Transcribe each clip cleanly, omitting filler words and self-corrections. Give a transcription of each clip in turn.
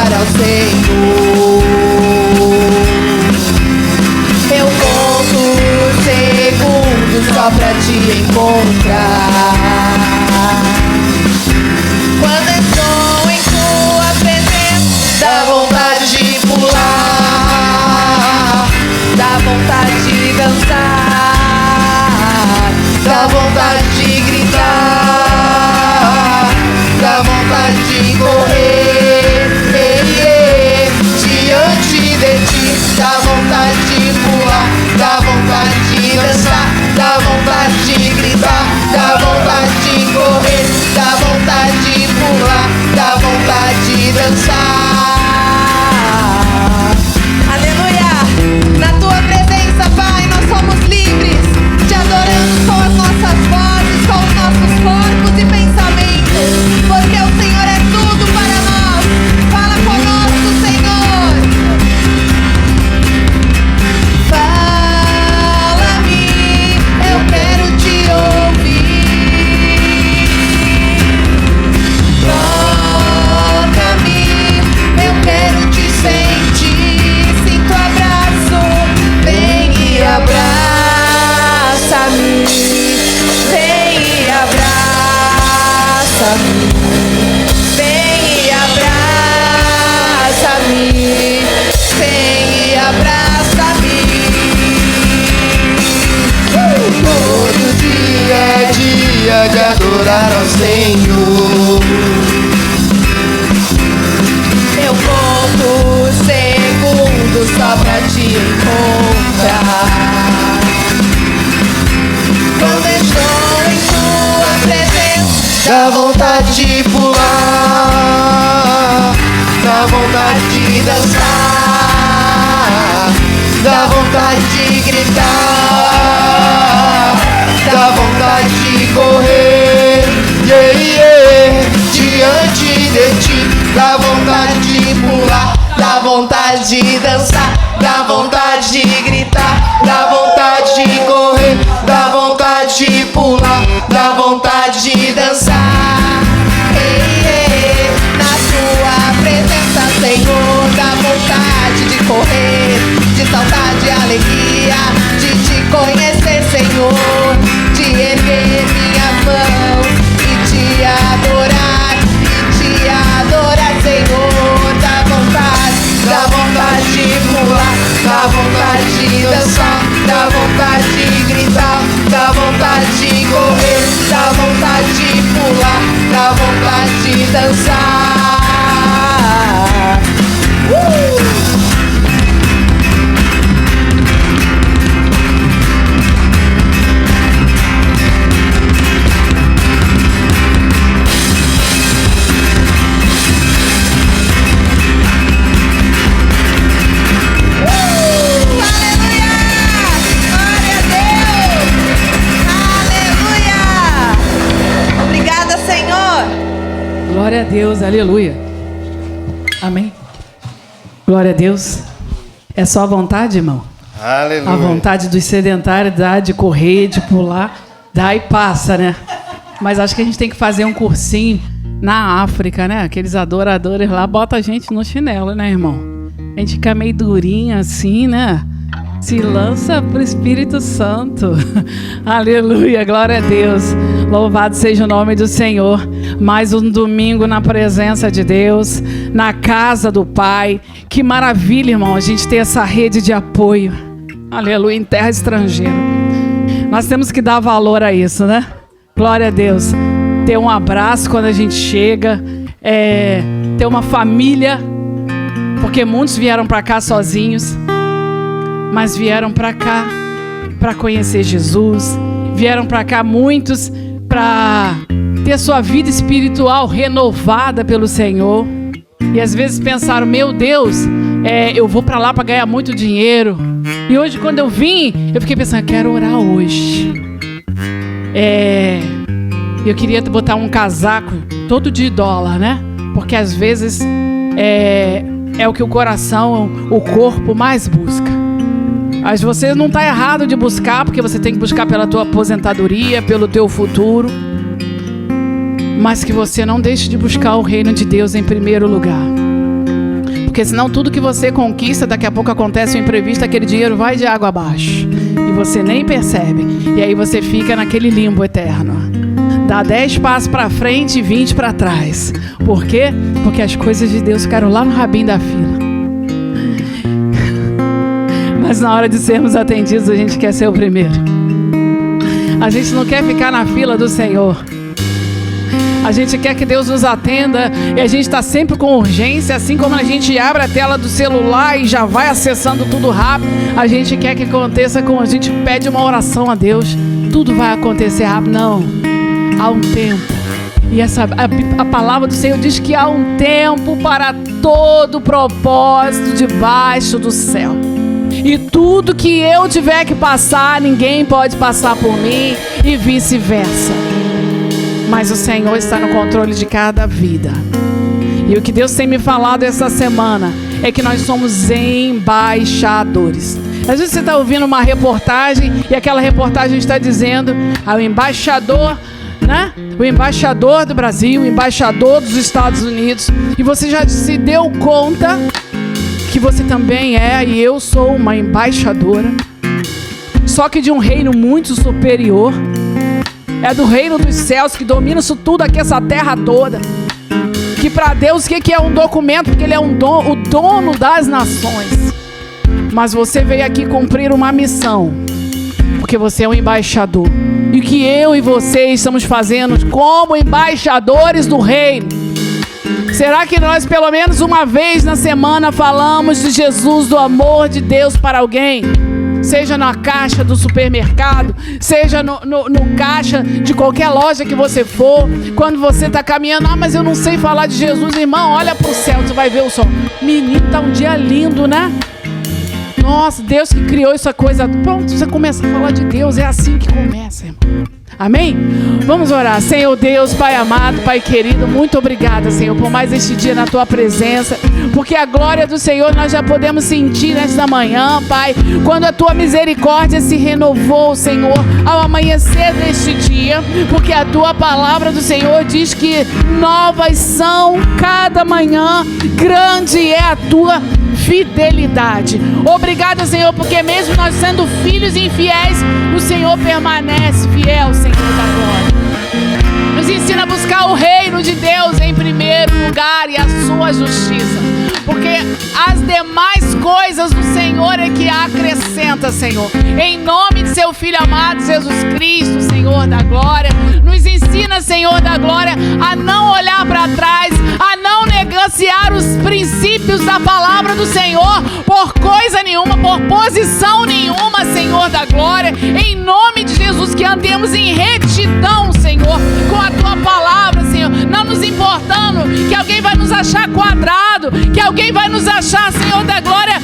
adorar ao Senhor. Eu conto os segundos só pra te encontrar. Quando estou em tua presença, dá vontade de pular, dá vontade de dançar, dá vontade de gritar, dá vontade de correr, diante de ti. Dá vontade de pular, dá vontade de dançar, dá vontade de gritar, dá vontade de correr, dá vontade de pular, dá vontade de dançar. Aleluia! Na tua presença, Pai, nós somos livres, te adoramos com as nossas vozes, com os nossos corpos e pensamentos, porque o Senhor é tudo para nós. Fala conosco, Senhor. Fala-me, eu quero te ouvir. Toca-me, eu quero te sentir. Sinto abraço, vem e abraça-me. Vem e abraça-me. Vem e abraça-me. Vem e abraça-me. Todo dia é dia de adorar ao Senhor. Eu conto os segundos só pra te encontrar. Quando estou em tua presença, dá vontade de pular, dá vontade de dançar, dá vontade de gritar, dá vontade de correr, diante de ti. Dá vontade de pular, dá vontade de dançar, dá vontade de gritar, dá vontade de correr, dá vontade de pular, dá vontade de dançar. Na tua presença, Senhor, dá vontade de correr, de saltar de alegria, de te conhecer, Senhor, de erguer minha mão e te adorar, Senhor. Dá vontade de pular, dá vontade de dançar, dá vontade de gritar, dá vontade de correr, dá vontade de pular, dá vontade de dançar. Glória a Deus, aleluia. Amém. Glória a Deus. É só a vontade, irmão? Aleluia. A vontade dos sedentários dá de correr, de pular, dá e passa, né? Mas acho que a gente tem que fazer um cursinho na África, né? Aqueles adoradores lá botam a gente no chinelo, né, irmão? A gente fica meio durinho assim, né? Se lança pro Espírito Santo. Aleluia, glória a Deus. Louvado seja o nome do Senhor. Mais um domingo na presença de Deus, na casa do Pai. Que maravilha, irmão, a gente ter essa rede de apoio. Aleluia, em terra estrangeira. Nós temos que dar valor a isso, né? Glória a Deus. Ter um abraço quando a gente chega. Ter uma família. Porque muitos vieram para cá sozinhos, mas vieram para cá para conhecer Jesus. Vieram para cá muitos para ter sua vida espiritual renovada pelo Senhor. E às vezes pensaram, meu Deus, eu vou para lá para ganhar muito dinheiro. E hoje quando eu vim, eu fiquei pensando, quero orar hoje. Eu queria botar um casaco todo de dólar, né? Porque às vezes é o que o coração, o corpo mais busca. Mas você não está errado de buscar, porque você tem que buscar pela tua aposentadoria, pelo teu futuro. Mas que você não deixe de buscar o reino de Deus em primeiro lugar. Porque senão tudo que você conquista, daqui a pouco acontece um imprevisto, aquele dinheiro vai de água abaixo. E você nem percebe. E aí você fica naquele limbo eterno. Dá 10 passos para frente e 20 para trás. Por quê? Porque as coisas de Deus ficaram lá no rabinho da fila. Mas na hora de sermos atendidos, a gente quer ser o primeiro. A gente não quer ficar na fila do Senhor. A gente quer que Deus nos atenda e a gente está sempre com urgência, assim como a gente abre a tela do celular e já vai acessando tudo rápido. A gente quer que aconteça como a gente pede uma oração a Deus. Tudo vai acontecer rápido. Não, há um tempo. E a palavra do Senhor diz que há um tempo para todo propósito debaixo do céu. E tudo que eu tiver que passar, ninguém pode passar por mim e vice-versa. Mas o Senhor está no controle de cada vida. E o que Deus tem me falado essa semana é que nós somos embaixadores. Às vezes você está ouvindo uma reportagem e aquela reportagem está dizendo ao embaixador, né? O embaixador do Brasil, o embaixador dos Estados Unidos. E você já se deu conta que você também é, e eu sou uma embaixadora, só que de um reino muito superior. É do reino dos céus, que domina isso tudo aqui, essa terra toda. Que para Deus, o que é um documento? Porque Ele é o dono das nações. Mas você veio aqui cumprir uma missão, porque você é um embaixador. E o que eu e você estamos fazendo como embaixadores do reino? Será que nós pelo menos uma vez na semana falamos de Jesus, do amor de Deus para alguém? Seja na caixa do supermercado, seja no caixa de qualquer loja que você for. Quando você está caminhando, mas eu não sei falar de Jesus, irmão, olha para o céu, você vai ver o sol. Menino, tá um dia lindo, né? Nossa, Deus que criou essa coisa. Pronto, você começa a falar de Deus, é assim que começa, irmão. Amém? Vamos orar. Senhor Deus, Pai amado, Pai querido, muito obrigada, Senhor, por mais este dia na Tua presença, porque a glória do Senhor nós já podemos sentir nesta manhã, Pai, quando a Tua misericórdia se renovou, Senhor, ao amanhecer deste dia, porque a Tua palavra do Senhor diz que novas são cada manhã, grande é a Tua fidelidade. Obrigada, Senhor, porque mesmo nós sendo filhos infiéis, o Senhor permanece fiel, Senhor da glória. Nos ensina a buscar o reino de Deus em primeiro lugar e a sua justiça, porque as demais coisas do Senhor é que acrescenta, Senhor. Em nome de seu Filho amado Jesus Cristo, Senhor da glória, nos ensina, Senhor da glória, a não olhar para trás, a não negociar os princípios da palavra do Senhor por coisa nenhuma, por posição nenhuma, Senhor da glória. Em nome de Jesus, que andemos em retidão, Senhor, com a Tua palavra, Senhor, não nos importando que alguém vai nos achar quadrado, que alguém vai nos achar, Senhor da glória,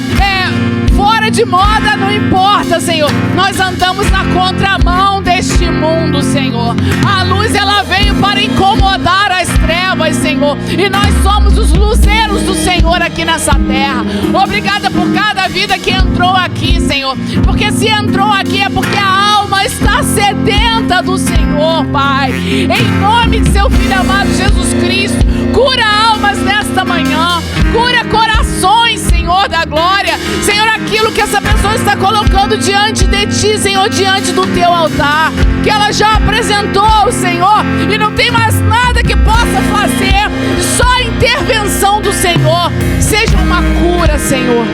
fora de moda, não importa, Senhor. Nós andamos na contramão deste mundo, Senhor. A luz, ela veio para incomodar as trevas, Senhor, e nós somos os luzeiros do Senhor aqui nessa terra. Obrigada por cada vida que entrou aqui, Senhor, porque se entrou aqui é porque a alma está sedenta do Senhor, Pai. Em nome de seu Filho amado Jesus Cristo, cura almas nesta manhã, cura corações, Senhor da glória. Senhor, aquilo que essa pessoa está colocando diante de Ti, Senhor, diante do Teu altar, que ela já apresentou, Senhor, e não tem mais nada que possa fazer, só a intervenção do Senhor. Seja uma cura, Senhor,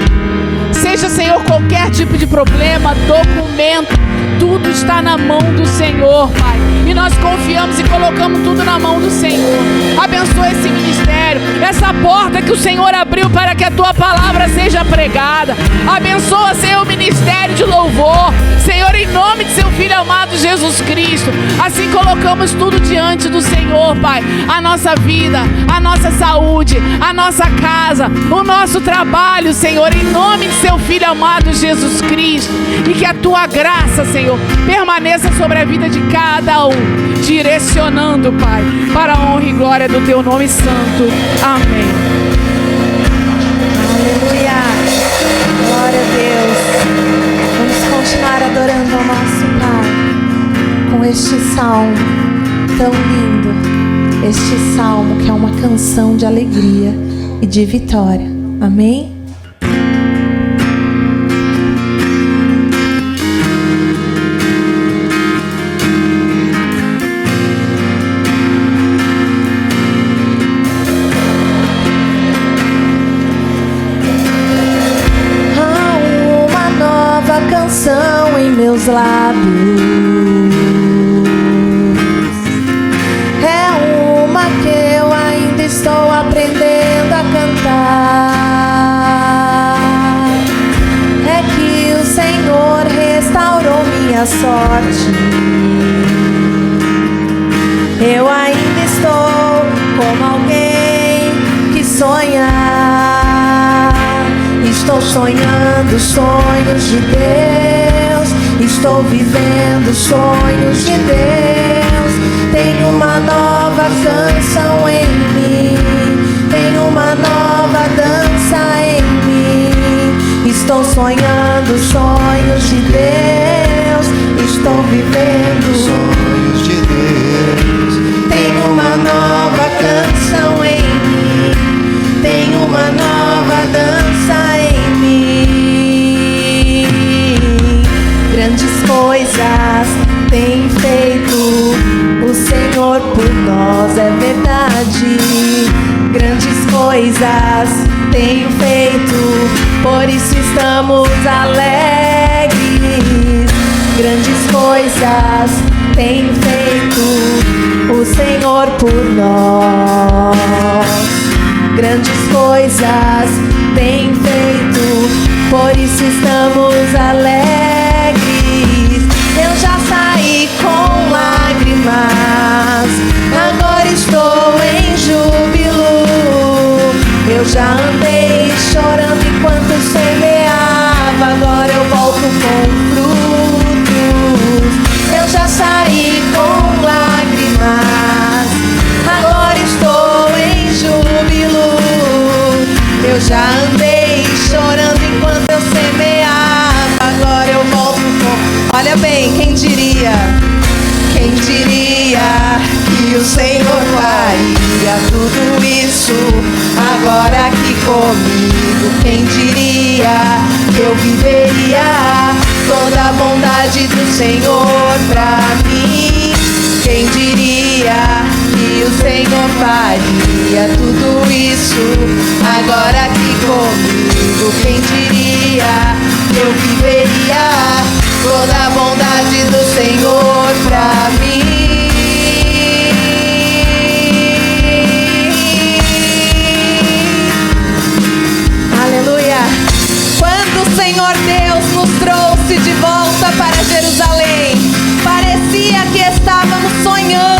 seja, Senhor, qualquer tipo de problema, documento, tudo está na mão do Senhor, Pai, e nós confiamos e colocamos tudo na mão do Senhor. Abençoa esse ministério, essa porta que o Senhor abriu para que a Tua palavra seja pregada. Abençoa, Senhor, o ministério de louvor, Senhor, em nome de seu Filho amado Jesus Cristo. Assim colocamos tudo diante do Senhor, Pai, a nossa vida, a nossa saúde, a nossa casa, o nosso trabalho, Senhor, em nome de seu Filho amado Jesus Cristo. E que a Tua graça, Senhor, permaneça sobre a vida de cada um, direcionando, Pai, para a honra e glória do Teu nome santo. Amém. Aleluia. Glória a Deus. Vamos continuar adorando ao nosso Pai com este salmo tão lindo. Este salmo que é uma canção de alegria e de vitória. Amém? Em meus lábios é uma que eu ainda estou aprendendo a cantar. É que o Senhor restaurou minha sorte. Eu ainda estou como alguém que sonha. Estou sonhando sonhos de Deus. Estou vivendo sonhos de Deus. Tenho uma nova canção em mim. Tenho uma nova dança em mim. Estou sonhando sonhos de Deus. Estou vivendo sonhos de Deus. Tenho uma nova canção em mim. Tenho uma nova dança em mim. Grandes coisas tem feito o Senhor por nós, é verdade. Grandes coisas tem feito, por isso estamos alegres. Grandes coisas tem feito o Senhor por nós. Grandes coisas tem feito, por isso estamos alegres. Eu já saí com lágrimas, agora estou em júbilo. Eu já andei chorando enquanto semeava, agora eu volto com frutos. Eu já saí com lágrimas, agora estou em júbilo. Eu já andei chorando enquanto eu semeava, agora eu volto com... Olha bem, quem diria? Quem diria que o Senhor faria tudo isso agora aqui comigo? Quem diria que eu viveria toda a bondade do Senhor pra mim? Quem diria que o Senhor faria tudo isso agora aqui comigo? Quem diria que eu viveria toda a bondade do Senhor pra mim? Aleluia! Quando o Senhor Deus nos trouxe de volta para Jerusalém, parecia que estávamos sonhando.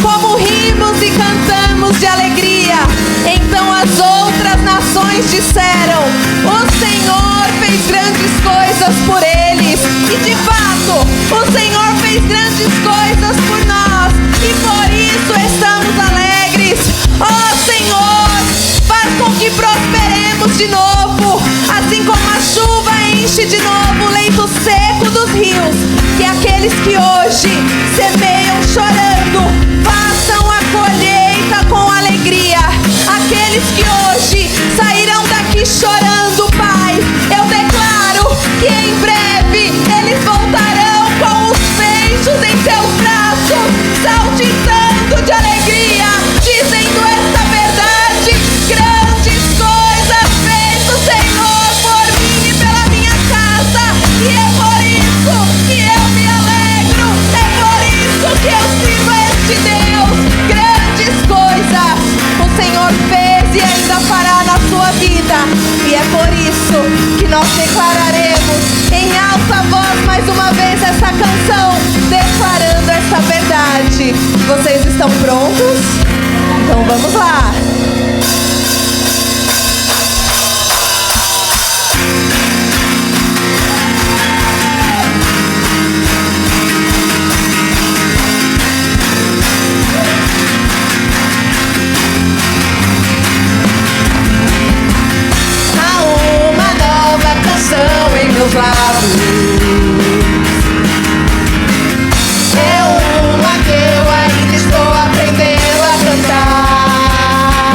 Como rimos e cantamos de alegria. Então as outras nações disseram: o Senhor fez grandes coisas por eles. E de fato, o Senhor fez grandes coisas por nós, e por isso estamos alegres. Ó Senhor, faz com que prosperemos de novo, assim como a chuva enche de novo o leito seco dos rios. Que aqueles que hoje semeiam chorando façam a colheita com alegria. Aqueles que hoje sairão daqui chorando, Pai, eu declaro que em breve eles voltarão com os peixes em seus braços, saltitando de alegria, dizendo esta verdade: grandes coisas fez o Senhor por mim e pela minha casa, e é por isso que eu me alegro, é por isso que eu sirvo a este Deus. Grandes coisas o Senhor fez e ainda fará na sua vida, e é por isso que nós declararemos em alta voz mais uma vez essa canção, declarando essa verdade. Vocês estão prontos? Então vamos lá! Em meus lábios é uma que eu ainda estou aprendendo a cantar.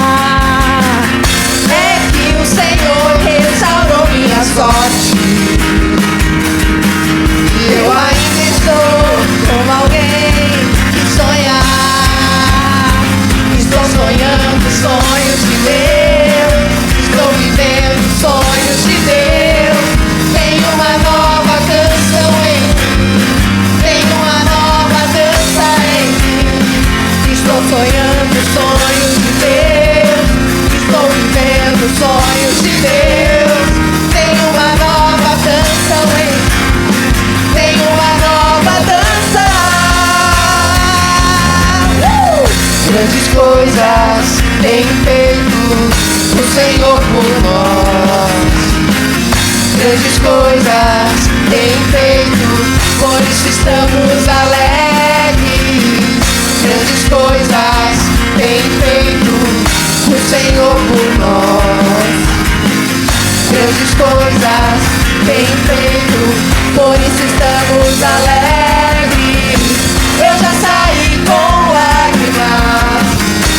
Senhor por nós. Grandes coisas tem feito, por isso estamos alegres. Grandes coisas tem feito o Senhor por nós. Grandes coisas tem feito, por isso estamos alegres. Eu já saí com lágrimas,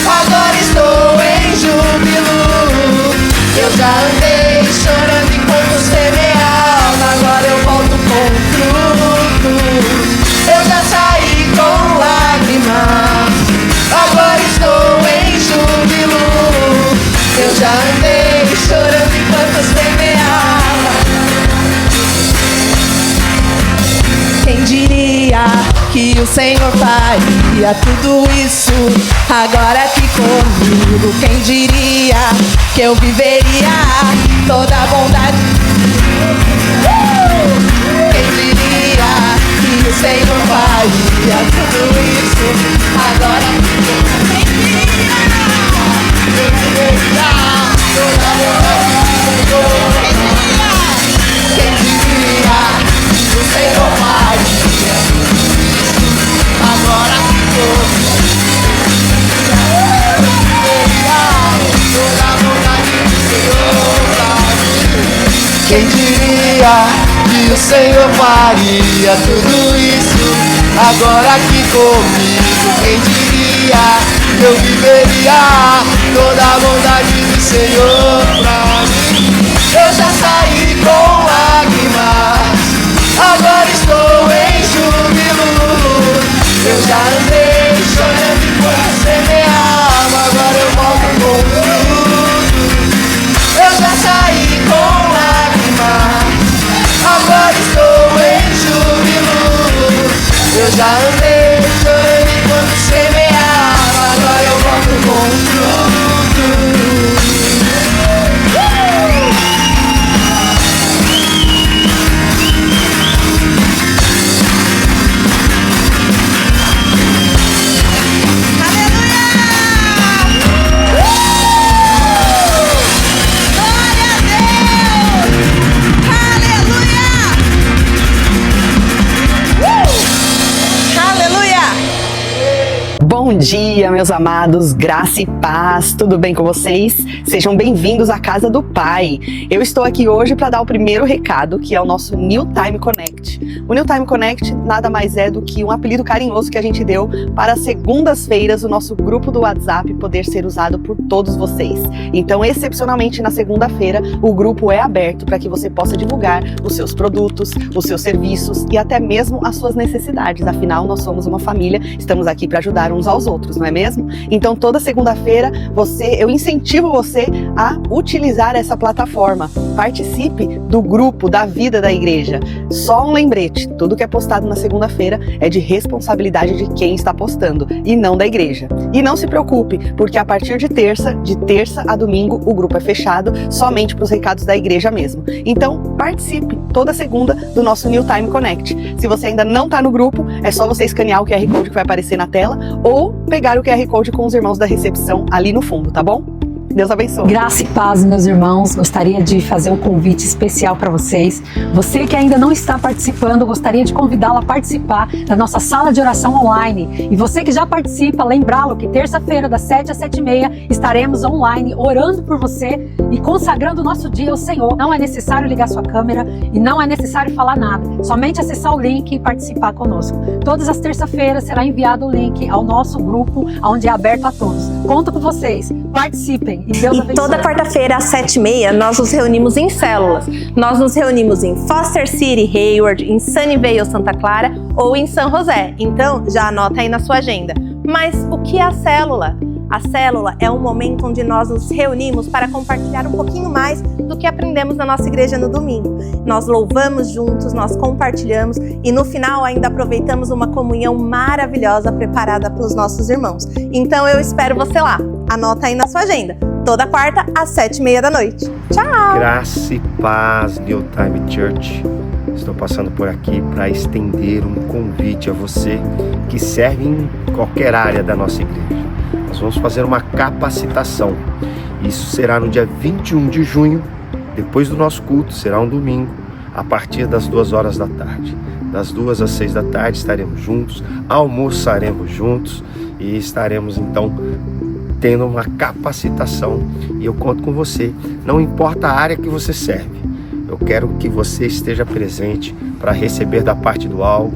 agora estou em júbilo. Eu já andei chorando enquanto semeava, agora eu volto com frutos. Eu já saí com lágrimas, agora estou em júbilo. Eu já andei chorando enquanto semeava. Quem diria que o Senhor faria tudo isso agora aqui comigo? Quem diria que eu viveria toda a bondade? Quem diria que o Senhor faria tudo isso agora aqui comigo? Quem diria que eu viveria toda a bondade do Senhor? Quem diria que o Senhor faria agora ficou. Toda a vontade do Senhor. Quem diria que o Senhor faria tudo isso agora aqui comigo? Quem diria que eu viveria toda a bondade do Senhor pra mim? Eu já saí com lágrimas, agora estou em júbilo. Eu já andei chorando enquanto semeava, agora eu volto com fruto. Eu já saí com lágrimas, agora estou em júbilo. Eu já andei chorando enquanto semeava, agora eu volto com fruto. Bom dia, meus amados, graça e paz, tudo bem com vocês? Sejam bem-vindos à casa do Pai. Eu estou aqui hoje para dar o primeiro recado, que é o nosso New Time Connect. O New Time Connect nada mais é do que um apelido carinhoso que a gente deu para segundas-feiras o nosso grupo do WhatsApp poder ser usado por todos vocês. Então, excepcionalmente na segunda-feira, o grupo é aberto para que você possa divulgar os seus produtos, os seus serviços e até mesmo as suas necessidades. Afinal, nós somos uma família, estamos aqui para ajudar uns aos outros, não é mesmo? Então, toda segunda-feira, eu incentivo você a utilizar essa plataforma. Participe do grupo da vida da igreja. Só um lembrete, tudo que é postado na segunda-feira é de responsabilidade de quem está postando e não da igreja. E não se preocupe, porque a partir de terça a domingo, o grupo é fechado somente para os recados da igreja mesmo. Então, participe toda segunda do nosso New Time Connect. Se você ainda não está no grupo, é só você escanear o QR Code que vai aparecer na tela ou pegar o QR Code com os irmãos da recepção ali no fundo, tá bom? Deus abençoe. Graça e paz, meus irmãos. Gostaria de fazer um convite especial para vocês. Você que ainda não está participando, gostaria de convidá-lo a participar da nossa sala de oração online. E você que já participa, lembrá-lo que terça-feira, das 7 às 7h30, estaremos online orando por você e consagrando o nosso dia ao Senhor. Não é necessário ligar sua câmera e não é necessário falar nada. Somente acessar o link e participar conosco. Todas as terças-feiras será enviado o link ao nosso grupo, onde é aberto a todos. Conto com vocês. Participem. E Deus abençoe. Toda quarta-feira às 7h30 nós nos reunimos em células. Nós nos reunimos em Foster City, Hayward, em Sunnyvale, Santa Clara ou em San José. Então já anota aí na sua agenda. Mas o que é a célula? A célula é um momento onde nós nos reunimos para compartilhar um pouquinho mais do que aprendemos na nossa igreja no domingo. Nós louvamos juntos, nós compartilhamos e no final ainda aproveitamos uma comunhão maravilhosa preparada pelos nossos irmãos. Então eu espero você lá. Anota aí na sua agenda. Toda quarta às 7h30 da noite. Tchau! Graça e paz, New Time Church. Estou passando por aqui para estender um convite a você que serve em qualquer área da nossa igreja. Nós vamos fazer uma capacitação Isso será no dia 21 de junho, depois do nosso culto, será um domingo, a partir das 2 horas da tarde. Das 2 às 6 da tarde estaremos juntos, almoçaremos juntos e estaremos então tendo uma capacitação. E eu conto com você, não importa a área que você serve, eu quero que você esteja presente para receber da parte do algo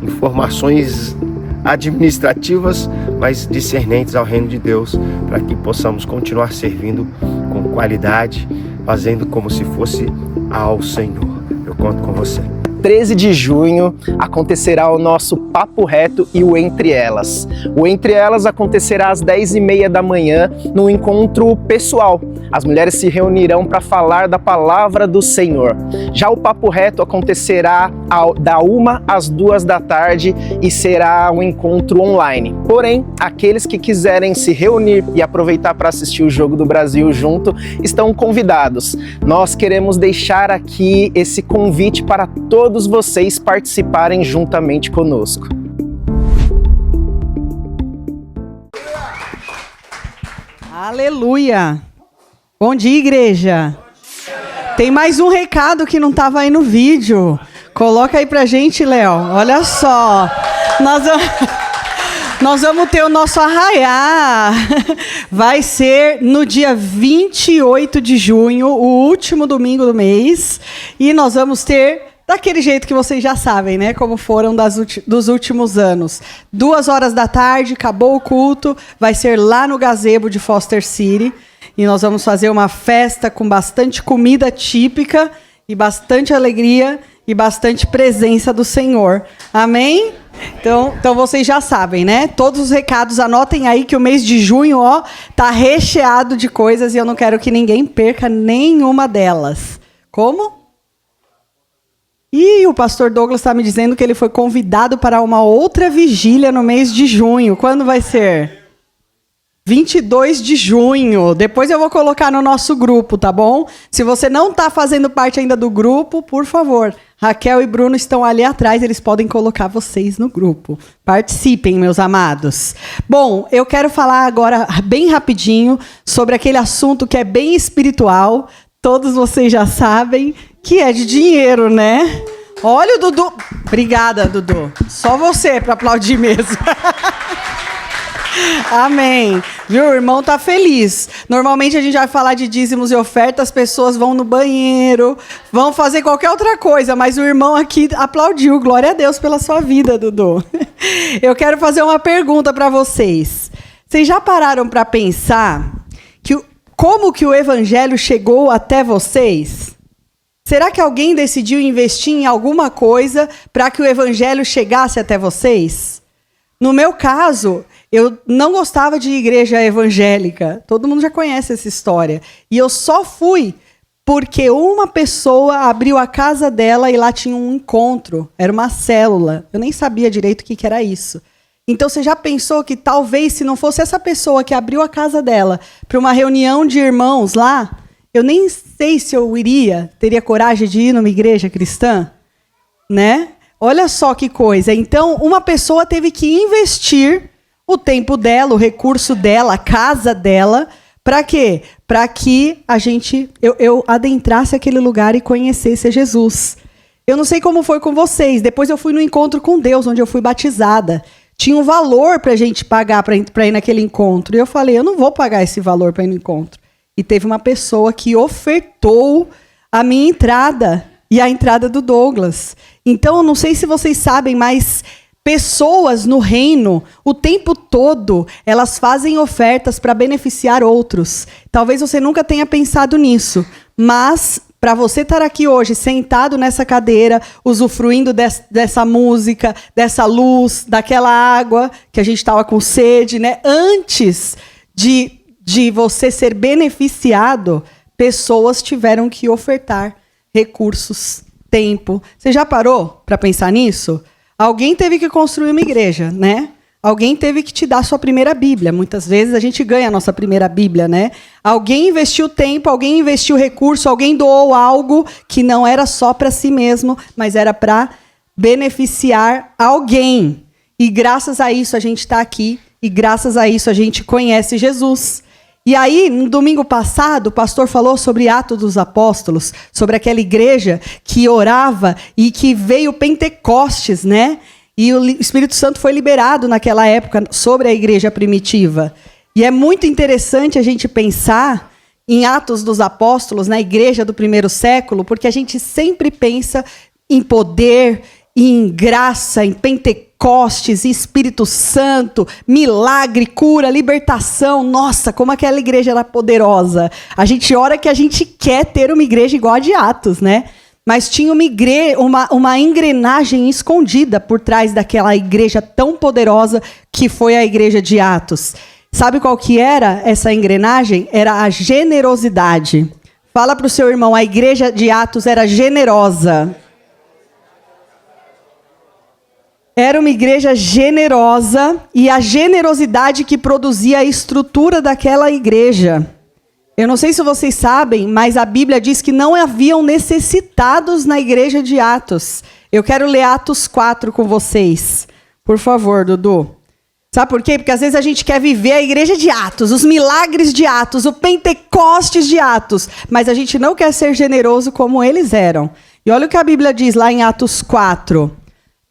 informações administrativas, mas discernentes ao reino de Deus, para que possamos continuar servindo com qualidade, fazendo como se fosse ao Senhor. Eu conto com você. 13 de junho acontecerá o nosso Papo Reto e o Entre Elas. O Entre Elas acontecerá às 10h30 da manhã, num encontro pessoal. As mulheres se reunirão para falar da palavra do Senhor. Já o Papo Reto acontecerá da 1 às 2 da tarde e será um encontro online. Porém, aqueles que quiserem se reunir e aproveitar para assistir o Jogo do Brasil junto, estão convidados. Nós queremos deixar aqui esse convite para todos vocês participarem juntamente conosco. Aleluia! Bom dia, igreja! Tem mais um recado que não estava aí no vídeo. Coloca aí pra gente, Léo. Olha só. Nós vamos ter o nosso arraiá. Vai ser no dia 28 de junho, o último domingo do mês. E nós vamos ter daquele jeito que vocês já sabem, né? Como foram dos últimos anos. 2 horas da tarde, acabou o culto. Vai ser lá no gazebo de Foster City. E nós vamos fazer uma festa com bastante comida típica e bastante alegria e bastante presença do Senhor. Amém? Então vocês já sabem, né? Todos os recados, anotem aí que o mês de junho, ó, tá recheado de coisas e eu não quero que ninguém perca nenhuma delas. Como? E o pastor Douglas está me dizendo que ele foi convidado para uma outra vigília no mês de junho. Quando vai ser? 22 de junho. Depois eu vou colocar no nosso grupo, tá bom? Se você não está fazendo parte ainda do grupo, por favor, Raquel e Bruno estão ali atrás, eles podem colocar vocês no grupo. Participem, meus amados. Bom, eu quero falar agora bem rapidinho sobre aquele assunto que é bem espiritual. Todos vocês já sabem que é de dinheiro, né? Olha o Dudu. Obrigada, Dudu. Só você para aplaudir mesmo. Amém. Viu? O irmão tá feliz. Normalmente a gente vai falar de dízimos e ofertas, as pessoas vão no banheiro, vão fazer qualquer outra coisa, mas o irmão aqui aplaudiu. Glória a Deus pela sua vida, Dudu. Eu quero fazer uma pergunta para vocês. Vocês já pararam para pensar como que o evangelho chegou até vocês? Será que alguém decidiu investir em alguma coisa para que o evangelho chegasse até vocês? No meu caso, eu não gostava de igreja evangélica. Todo mundo já conhece essa história. E eu só fui porque uma pessoa abriu a casa dela e lá tinha um encontro. Era uma célula. Eu nem sabia direito o que era isso. Então, você já pensou que talvez, se não fosse essa pessoa que abriu a casa dela para uma reunião de irmãos lá, eu nem sei se eu teria coragem de ir numa igreja cristã, né? Olha só que coisa. Então, uma pessoa teve que investir o tempo dela, o recurso dela, a casa dela, para quê? Para que eu adentrasse aquele lugar e conhecesse a Jesus. Eu não sei como foi com vocês. Depois eu fui no encontro com Deus, onde eu fui batizada. Tinha um valor para a gente pagar para ir naquele encontro. E eu falei, eu não vou pagar esse valor para ir no encontro. E teve uma pessoa que ofertou a minha entrada e a entrada do Douglas. Então, eu não sei se vocês sabem, mas pessoas no reino, o tempo todo, elas fazem ofertas para beneficiar outros. Talvez você nunca tenha pensado nisso, mas para você estar aqui hoje, sentado nessa cadeira, usufruindo dessa música, dessa luz, daquela água, que a gente estava com sede, né? Antes de você ser beneficiado, pessoas tiveram que ofertar recursos, tempo. Você já parou para pensar nisso? Alguém teve que construir uma igreja, né? Alguém teve que te dar a sua primeira Bíblia. Muitas vezes a gente ganha a nossa primeira Bíblia, né? Alguém investiu tempo, alguém investiu recurso, alguém doou algo que não era só para si mesmo, mas era para beneficiar alguém. E graças a isso a gente está aqui, e graças a isso a gente conhece Jesus. E aí, no domingo passado, o pastor falou sobre Atos dos Apóstolos, sobre aquela igreja que orava e que veio Pentecostes, né? E o Espírito Santo foi liberado naquela época sobre a igreja primitiva. E é muito interessante a gente pensar em Atos dos Apóstolos, na igreja do primeiro século, porque a gente sempre pensa em poder, em graça, em Pentecostes, Espírito Santo, milagre, cura, libertação. Nossa, como aquela igreja era poderosa. A gente ora que a gente quer ter uma igreja igual a de Atos, né? Mas tinha uma engrenagem escondida por trás daquela igreja tão poderosa que foi a igreja de Atos. Sabe qual que era essa engrenagem? Era a generosidade. Fala para o seu irmão, a igreja de Atos era generosa. Era uma igreja generosa e a generosidade que produzia a estrutura daquela igreja. Eu não sei se vocês sabem, mas a Bíblia diz que não haviam necessitados na igreja de Atos. Eu quero ler Atos 4 com vocês. Por favor, Dudu. Sabe por quê? Porque às vezes a gente quer viver a igreja de Atos, os milagres de Atos, o Pentecostes de Atos, mas a gente não quer ser generoso como eles eram. E olha o que a Bíblia diz lá em Atos 4.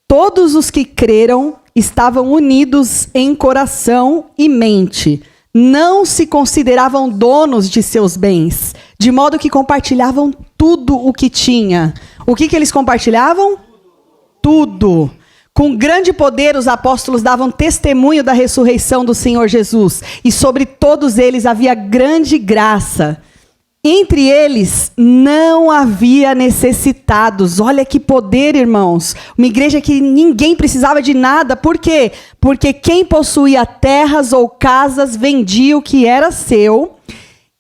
Todos os que creram estavam unidos em coração e mente. Não se consideravam donos de seus bens, de modo que compartilhavam tudo o que tinha. O que eles compartilhavam? Tudo. Com grande poder, os apóstolos davam testemunho da ressurreição do Senhor Jesus, e sobre todos eles havia grande graça. Entre eles não havia necessitados. Olha que poder, irmãos. Uma igreja que ninguém precisava de nada. Por quê? Porque quem possuía terras ou casas vendia o que era seu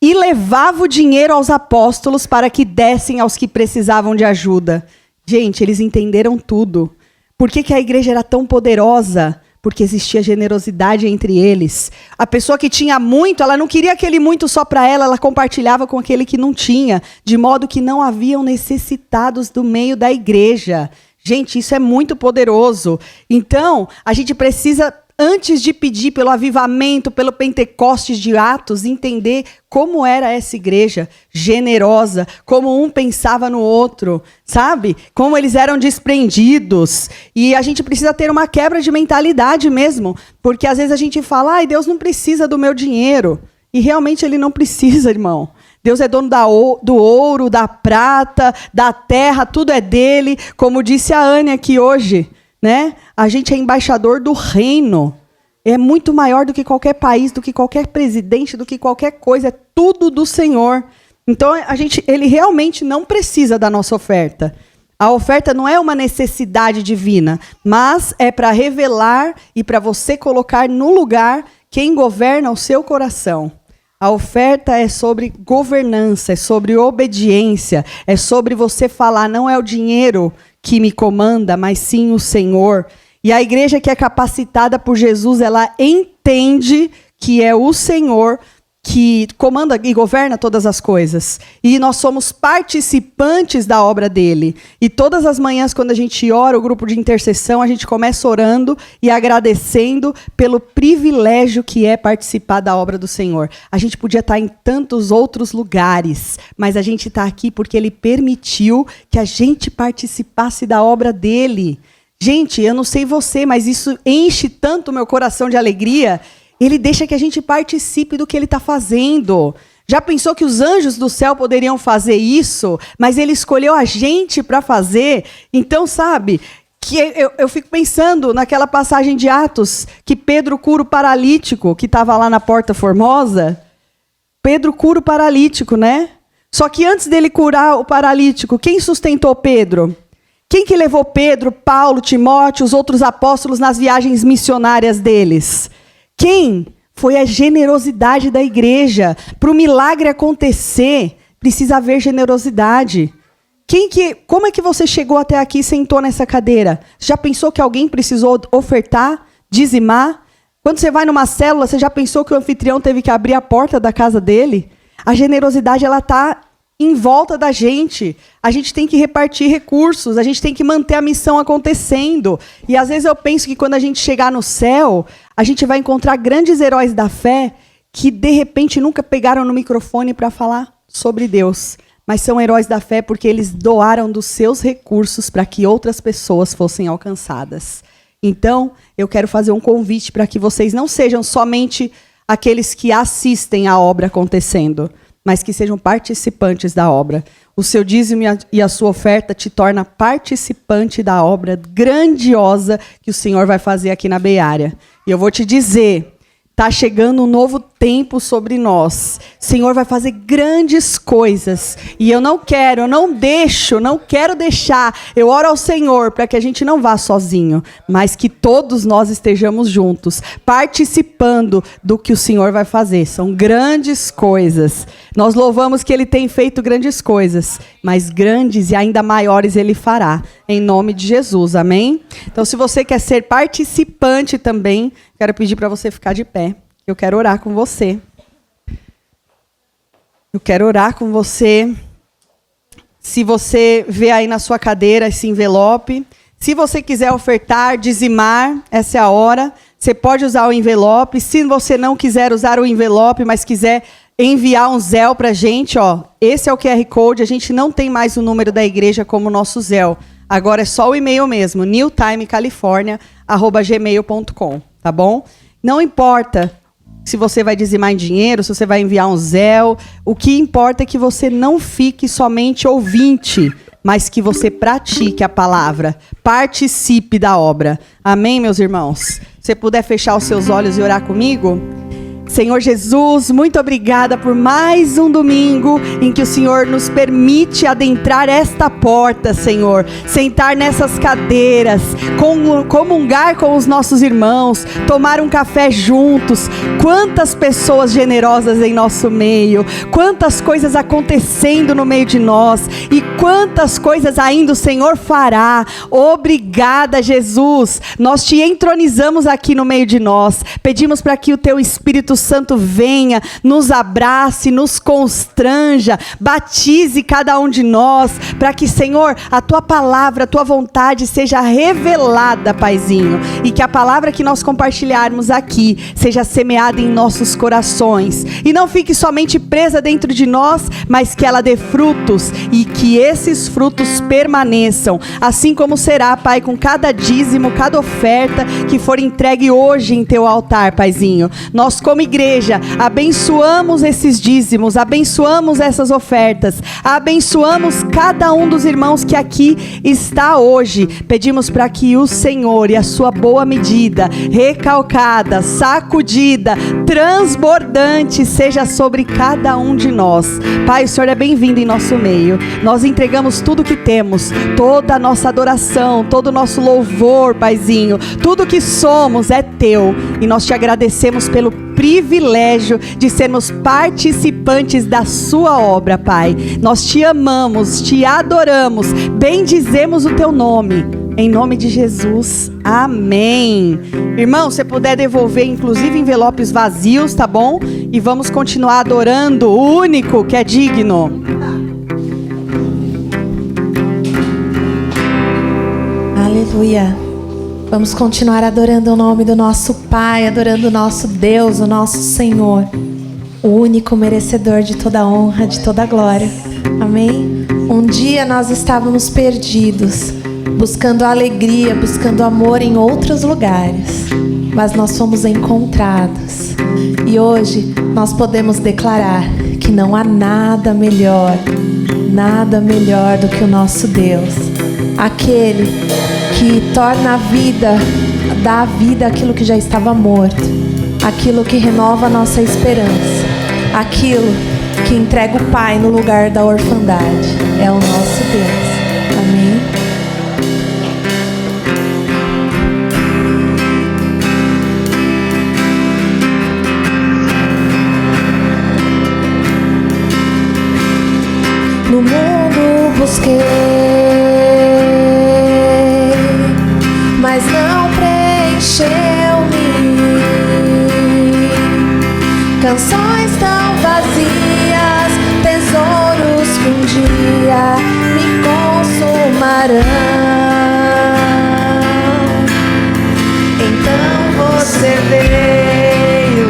e levava o dinheiro aos apóstolos para que dessem aos que precisavam de ajuda. Gente, eles entenderam tudo. Por que a igreja era tão poderosa? Porque existia generosidade entre eles. A pessoa que tinha muito, ela não queria aquele muito só para ela, ela compartilhava com aquele que não tinha, de modo que não haviam necessitados do meio da igreja. Gente, isso é muito poderoso. Então, a gente precisa, antes de pedir pelo avivamento, pelo Pentecostes de Atos, entender como era essa igreja generosa, como um pensava no outro, sabe? Como eles eram desprendidos. E a gente precisa ter uma quebra de mentalidade mesmo, porque às vezes a gente fala, ai, Deus não precisa do meu dinheiro. E realmente ele não precisa, irmão. Deus é dono do ouro, da prata, da terra, tudo é dele. Como disse a Anne aqui hoje, né? A gente é embaixador do reino. É muito maior do que qualquer país, do que qualquer presidente, do que qualquer coisa. É tudo do Senhor. Então, ele realmente não precisa da nossa oferta. A oferta não é uma necessidade divina, mas é para revelar e para você colocar no lugar quem governa o seu coração. A oferta é sobre governança, é sobre obediência, é sobre você falar, não é o dinheiro que me comanda, mas sim o Senhor. E a igreja que é capacitada por Jesus, ela entende que é o Senhor que comanda e governa todas as coisas. E nós somos participantes da obra dele. E todas as manhãs, quando a gente ora, o grupo de intercessão, a gente começa orando e agradecendo pelo privilégio que é participar da obra do Senhor. A gente podia estar em tantos outros lugares, mas a gente está aqui porque ele permitiu que a gente participasse da obra dele. Gente, eu não sei você, mas isso enche tanto o meu coração de alegria. Ele deixa que a gente participe do que ele está fazendo. Já pensou que os anjos do céu poderiam fazer isso, mas ele escolheu a gente para fazer? Então, sabe, que eu fico pensando naquela passagem de Atos, que Pedro cura o paralítico, que estava lá na Porta Formosa. Pedro cura o paralítico, né? Só que antes dele curar o paralítico, quem sustentou Pedro? Quem que levou Pedro, Paulo, Timóteo, os outros apóstolos nas viagens missionárias deles? Quem? Foi a generosidade da igreja. Para o milagre acontecer, precisa haver generosidade. Como é que você chegou até aqui e sentou nessa cadeira? Já pensou que alguém precisou ofertar, dizimar? Quando você vai numa célula, você já pensou que o anfitrião teve que abrir a porta da casa dele? A generosidade, ela está em volta da gente. A gente tem que repartir recursos, a gente tem que manter a missão acontecendo. E às vezes eu penso que quando a gente chegar no céu, a gente vai encontrar grandes heróis da fé que de repente nunca pegaram no microfone para falar sobre Deus, mas são heróis da fé porque eles doaram dos seus recursos para que outras pessoas fossem alcançadas. Então, eu quero fazer um convite para que vocês não sejam somente aqueles que assistem a obra acontecendo, mas que sejam participantes da obra. O seu dízimo e a sua oferta te torna participante da obra grandiosa que o Senhor vai fazer aqui na Beiária. E eu vou te dizer, está chegando um novo tempo sobre nós. O Senhor vai fazer grandes coisas. E eu não quero deixar. Eu oro ao Senhor para que a gente não vá sozinho, mas que todos nós estejamos juntos, participando do que o Senhor vai fazer. São grandes coisas. Nós louvamos que Ele tem feito grandes coisas, mas grandes e ainda maiores Ele fará, em nome de Jesus. Amém? Então, se você quer ser participante também, quero pedir para você ficar de pé. Eu quero orar com você. Eu quero orar com você. Se você vê aí na sua cadeira esse envelope, se você quiser ofertar, dizimar, essa é a hora. Você pode usar o envelope. Se você não quiser usar o envelope, mas quiser enviar um Zelle para a gente, ó, esse é o QR Code. A gente não tem mais o número da igreja como nosso Zelle. Agora é só o e-mail mesmo, newtimecalifornia@gmail.com, tá bom? Não importa se você vai dizimar em dinheiro, se você vai enviar um Zelle. O que importa é que você não fique somente ouvinte, mas que você pratique a palavra. Participe da obra. Amém, meus irmãos? Se você puder fechar os seus olhos e orar comigo. Senhor Jesus, muito obrigada por mais um domingo em que o Senhor nos permite adentrar esta porta, Senhor. Sentar nessas cadeiras, comungar com os nossos irmãos, tomar um café juntos. Quantas pessoas generosas em nosso meio, quantas coisas acontecendo no meio de nós e quantas coisas ainda o Senhor fará. Obrigada, Jesus. Nós te entronizamos aqui no meio de nós. Pedimos para que o teu Espírito Santo venha, nos abrace, nos constranja, batize cada um de nós, para que, Senhor, a tua palavra, a tua vontade seja revelada, Paizinho, e que a palavra que nós compartilharmos aqui seja semeada em nossos corações, e não fique somente presa dentro de nós, mas que ela dê frutos, e que esses frutos permaneçam, assim como será, Pai, com cada dízimo, cada oferta que for entregue hoje em teu altar, Paizinho. Nós, como igreja, abençoamos esses dízimos, abençoamos essas ofertas, abençoamos cada um dos irmãos que aqui está hoje. Pedimos para que o Senhor e a sua boa medida, recalcada, sacudida, transbordante, seja sobre cada um de nós. Pai, o Senhor é bem-vindo em nosso meio. Nós entregamos tudo que temos, toda a nossa adoração, todo o nosso louvor, Paizinho, tudo que somos é teu, e nós te agradecemos pelo privilégio de sermos participantes da sua obra, Pai. Nós te amamos, te adoramos, bendizemos o teu nome, em nome de Jesus, amém. Irmão, se puder devolver inclusive envelopes vazios, tá bom? E vamos continuar adorando o único que é digno. Aleluia. Vamos continuar adorando o nome do nosso Pai, adorando o nosso Deus, o nosso Senhor, o único merecedor de toda honra, de toda glória. Amém? Um dia nós estávamos perdidos, buscando alegria, buscando amor em outros lugares, mas nós fomos encontrados. E hoje nós podemos declarar que não há nada melhor do que o nosso Deus, aquele que torna a vida, dá a vida àquilo que já estava morto, aquilo que renova a nossa esperança, aquilo que entrega o Pai no lugar da orfandade. É o nosso Deus. Amém? No mundo busquei, mas não preencheu-me. Canções tão vazias, tesouros que um dia me consumarão. Então você veio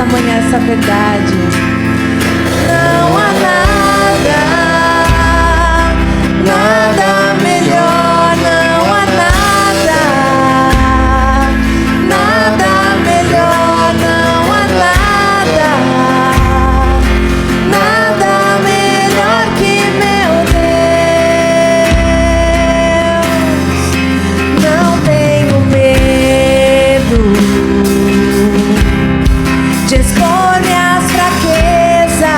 testemunhar essa verdade. Não há nada, nada melhor, não há nada, nada melhor, não há nada, nada melhor que meu Deus. Não tenho medo de expor minhas fraquezas,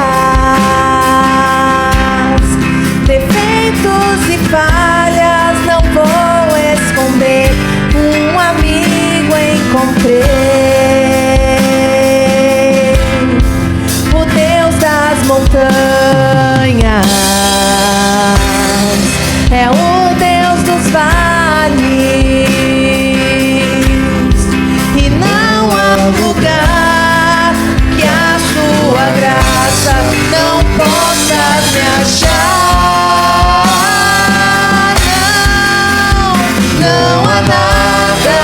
defeitos e falhas, não vou esconder. Um amigo encontrei, o Deus das montanhas, é o Deus dos vales, e não há lugar que a sua graça não possa me achar. Não há nada,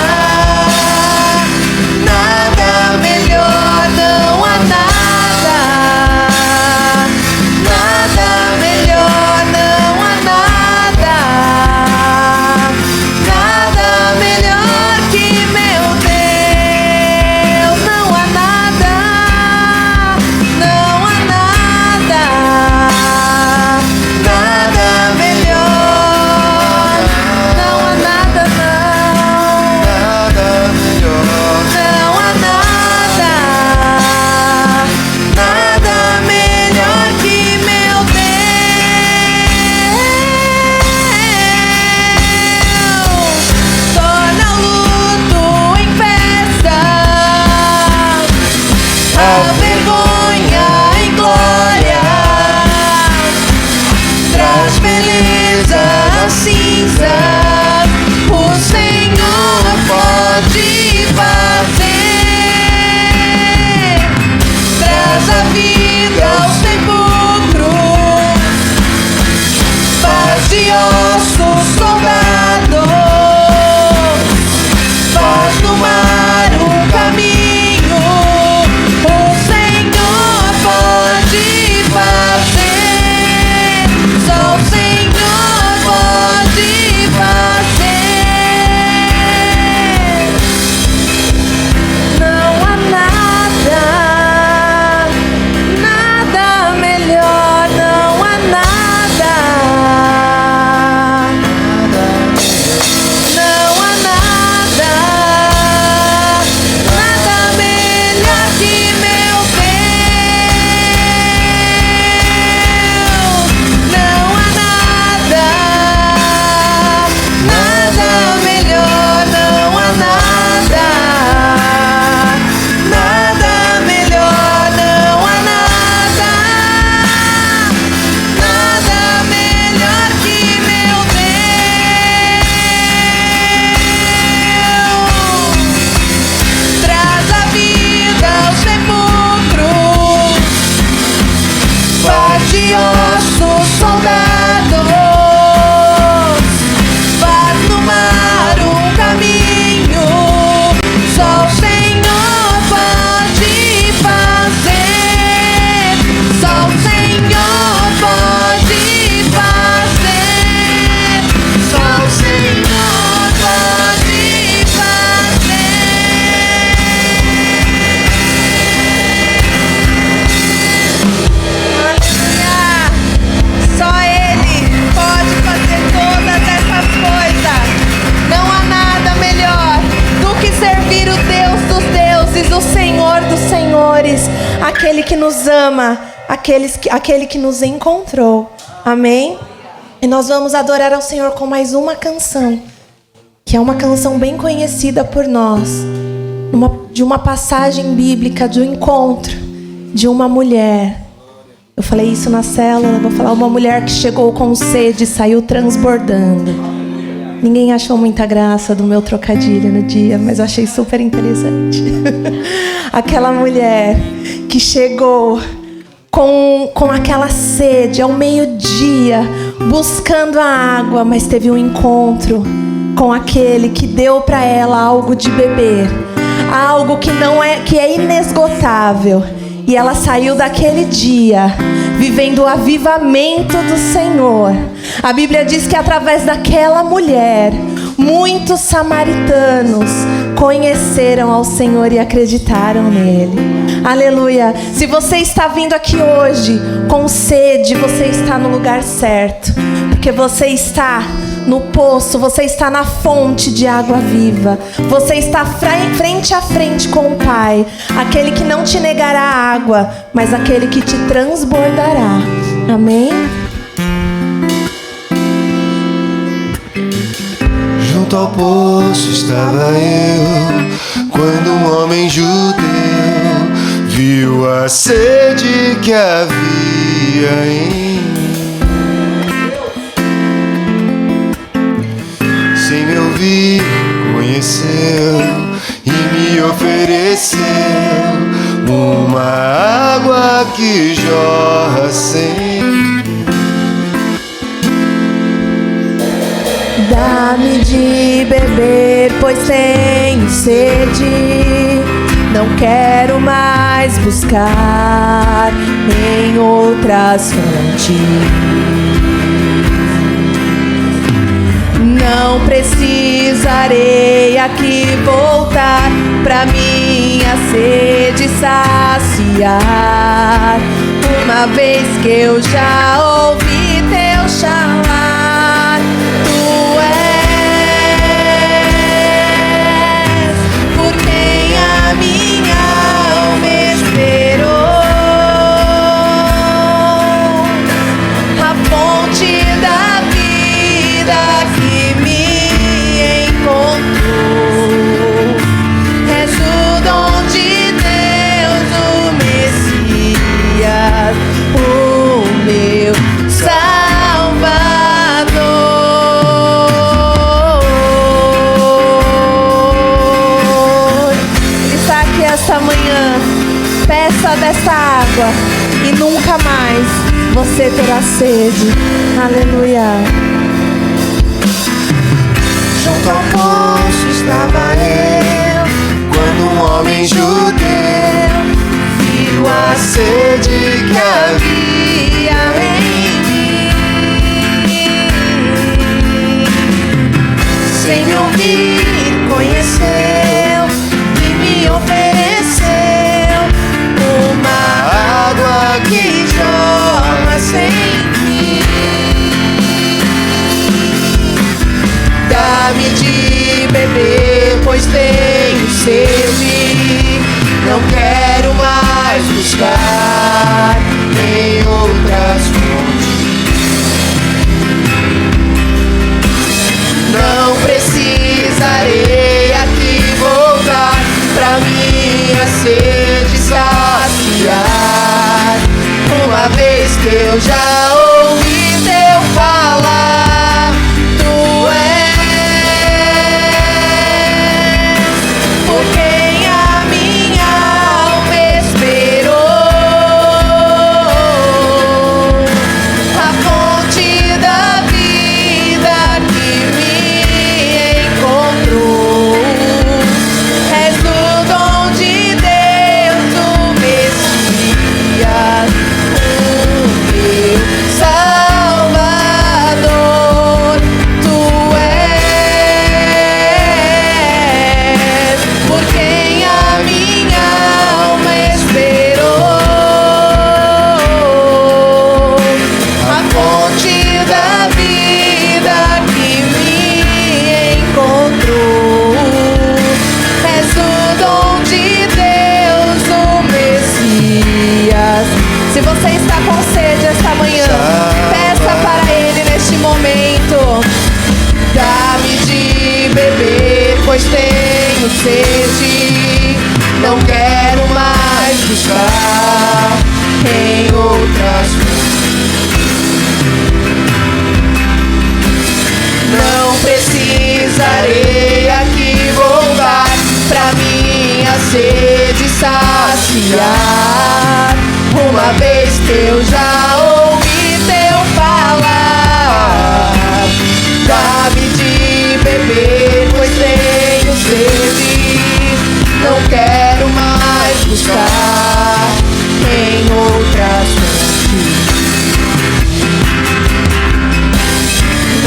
nada melhor, não há nada, nada melhor, não há nada, nada melhor que meu Deus. Não há nada, não há nada, nada melhor, não há nada, Nada melhor. não há nada, nada melhor que meu Deus. Torna o luto em festa, a vergonha em glória, traz beleza às cinzas. O Senhor pode fazer, traz a vida ao sepulcro, faz de ossos soldados, faz no mar um caminho. O Senhor pode fazer, só o Senhor pode fazer. Não há nada, nada melhor, não há nada, não há nada, nada melhor que meu Deus. Não há nada, nada melhor, não há nada, nada melhor, não há nada, nada melhor que meu Deus. Traz a vida ao sepulcro, faz de ossos soldados, faz no mar um caminho. Só o Senhor pode fazer, só o Senhor pode fazer, só o Senhor pode fazer. Aleluia! Só Ele pode fazer todas essas coisas. Não há nada melhor do que servir o Deus dos deuses, o Senhor dos senhores, aquele que nos ama, aquele que nos encontrou. Amém? E nós vamos adorar ao Senhor com mais uma canção, que é uma canção bem conhecida por nós, de uma passagem bíblica, de um encontro de uma mulher. Eu falei isso na célula, vou falar uma mulher que chegou com sede e saiu transbordando. Ninguém achou muita graça do meu trocadilho no dia, mas eu achei super interessante. Aquela mulher que chegou com aquela sede ao meio-dia, buscando a água, mas teve um encontro com aquele que deu para ela algo de beber. Há algo que é inesgotável. E ela saiu daquele dia vivendo o avivamento do Senhor. A Bíblia diz que através daquela mulher, muitos samaritanos conheceram ao Senhor e acreditaram nele. Aleluia. Se você está vindo aqui hoje com sede, você está no lugar certo. Porque você está no poço, você está na fonte de água viva. Você está frente a frente com o Pai. Aquele que não te negará água, mas aquele que te transbordará. Amém? Junto ao poço estava eu, quando um homem judeu viu a sede que havia em mim. Sem me ouvir, conheceu e me ofereceu uma água que jorra sem. Dá-me de beber, pois tenho sede. Não quero mais buscar em outras fontes. Não precisarei aqui voltar pra minha sede saciar. Uma vez que eu já ouvi teu chamar, tu és por quem a minha alma esperou, a fonte da vida que me encontrou. És o dom de Deus, o Messias, o meu Salvador. Ele está aqui esta manhã. Peça dessa água e nunca mais você terá sede. Aleluia. Junto ao poço estava eu, quando um homem judeu viu a sede que havia em mim. Sem me ouvir, conheceu e me ofereceu uma água que jorra sem fim. Dá-me de beber, pois tenho sede. Não quero mais buscar em outras fontes. Não precisarei aqui voltar pra minha sede saciar. Uma vez que eu já ouvi teu falar, tu és por quem a minha alma esperou, a fonte da vida que me encontrou. És o dom de Deus, o Messias, o meu Salvador. Tu és por quem a minha alma esperou, a fonte da vida que me encontrou. És o dom de Deus, o Messias. Se você está com sede esta manhã, peça para Ele neste momento. Dá-me de beber, pois tenho sede. Não quero mais buscar em outras fontes. Não precisarei aqui voltar pra minha sede saciar. Uma vez que eu já ouvi teu falar, dá-me de beber, pois tenho sede. Não quero mais buscar em outras fontes.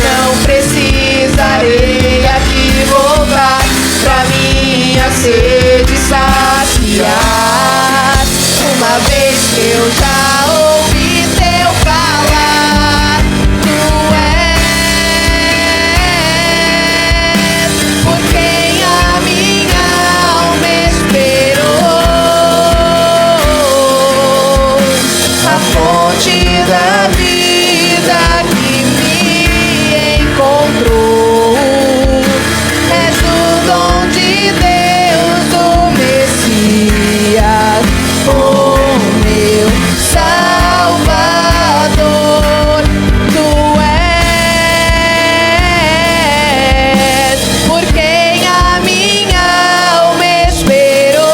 Não precisarei aqui voltar pra minha sede saciar. Uma vez que eu já ouvi teu falar, tu és por quem a minha alma esperou. A fonte da vida que me encontrou. És o dom de Deus, o Messias, o meu Salvador. Tu és por quem a minha alma esperou.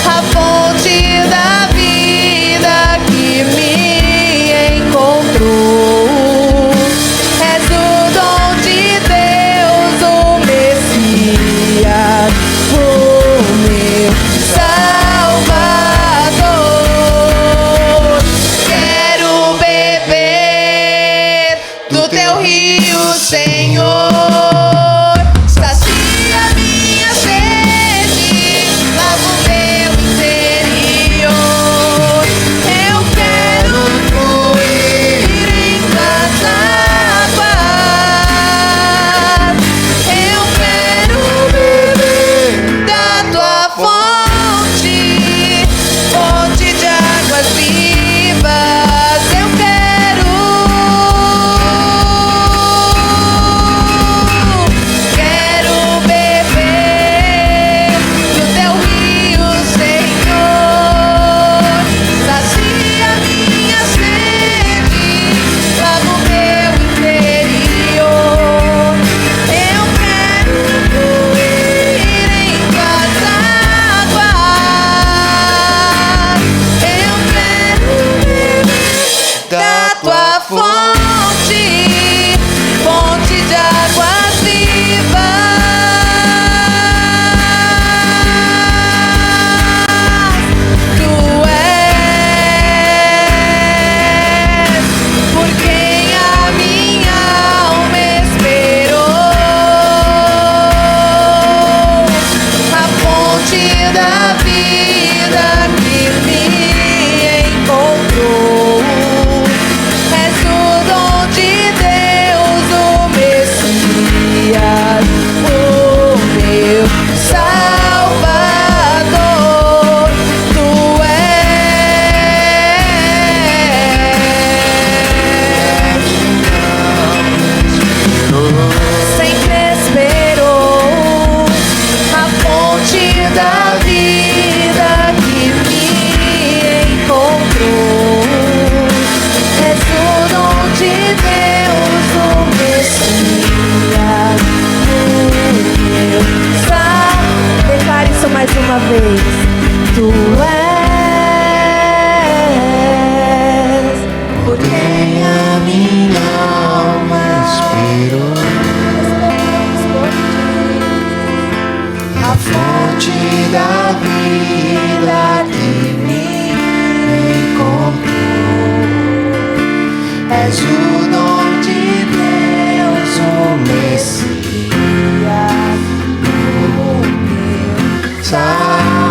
A fonte da vida que me encontrou. És o dom de Deus, o Messias, o meu Salvador. Quero beber do teu rio, Senhor. Sacia minha sede, lava o meu interior. Eu quero fluir em tuas águas. Eu quero beber da tua fonte, fonte de águas vivas. Eu quero beber do teu rio, Senhor. Sacia minha sede, lava o meu interior. Eu quero fluir em tuas águas. Eu quero beber da tua fonte, fonte de águas vivas. Tu és por quem a minha alma esperou. A fonte da vida que me encontrou. És o dom de Deus, o Messias, o meu Salvador. Tu és sempre esperou. A fonte da vida que me encontrou. És o dom de Deus, o Messias, o meu Salvador. Declare isso mais uma vez. Tu és por quem a minha alma esperou. A fonte da vida que me encontrou. És o dom de Deus, o Messias, o meu Salvador.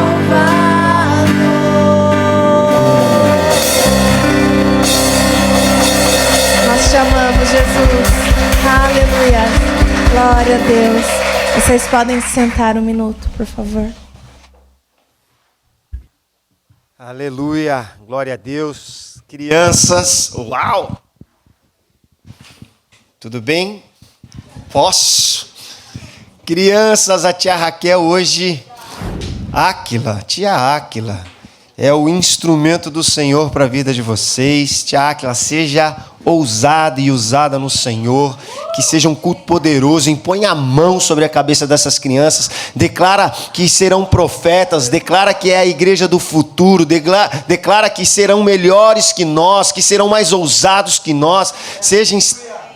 Nós te amamos, Jesus. Aleluia. Glória a Deus. Vocês podem se sentar um minuto, por favor. Aleluia, glória a Deus. Crianças, uau! Tudo bem? Posso? Crianças, a tia Raquel hoje, tia Áquila, é o instrumento do Senhor para a vida de vocês. Tia Áquila, seja ousada e usada no Senhor, que seja um culto poderoso. Impõe a mão sobre a cabeça dessas crianças, declara que serão profetas, declara que é a igreja do futuro, declara que serão melhores que nós, que serão mais ousados que nós,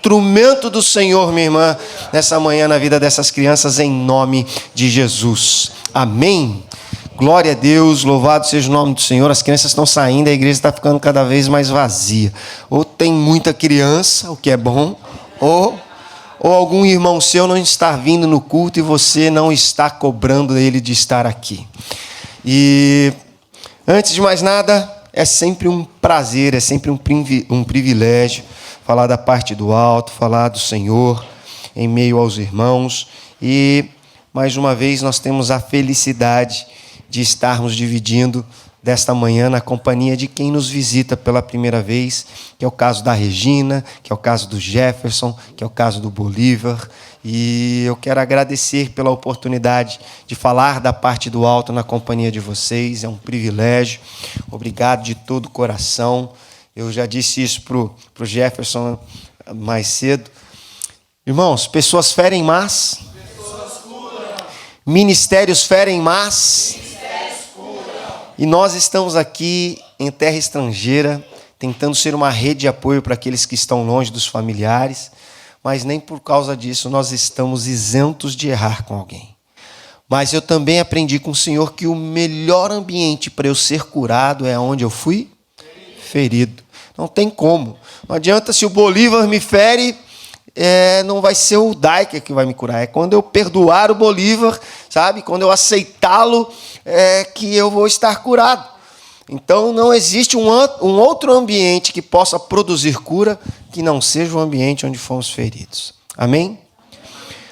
instrumento do Senhor, minha irmã, nessa manhã na vida dessas crianças, em nome de Jesus. Amém. Glória a Deus, louvado seja o nome do Senhor. As crianças estão saindo, a igreja está ficando cada vez mais vazia. Ou tem muita criança, o que é bom, ou algum irmão seu não está vindo no culto e você não está cobrando ele de estar aqui. E antes de mais nada, é sempre um prazer, é sempre um privilégio falar da parte do alto, falar do Senhor em meio aos irmãos. E mais uma vez nós temos a felicidade de estarmos dividindo desta manhã na companhia de quem nos visita pela primeira vez, que é o caso da Regina, que é o caso do Jefferson, que é o caso do Bolívar. E eu quero agradecer pela oportunidade de falar da parte do alto na companhia de vocês. É um privilégio. Obrigado de todo o coração. Eu já disse isso para o Jefferson mais cedo. Irmãos, pessoas ferem mas, ministérios ferem mas, e nós estamos aqui em terra estrangeira, tentando ser uma rede de apoio para aqueles que estão longe dos familiares, mas nem por causa disso nós estamos isentos de errar com alguém. Mas eu também aprendi com o Senhor que o melhor ambiente para eu ser curado é onde eu fui ferido. Não tem como. Não adianta, se o Bolívar me fere, não vai ser o Daiker que vai me curar. É quando eu perdoar o Bolívar, sabe? Quando eu aceitá-lo, que eu vou estar curado. Então não existe um outro ambiente que possa produzir cura que não seja o ambiente onde fomos feridos. Amém?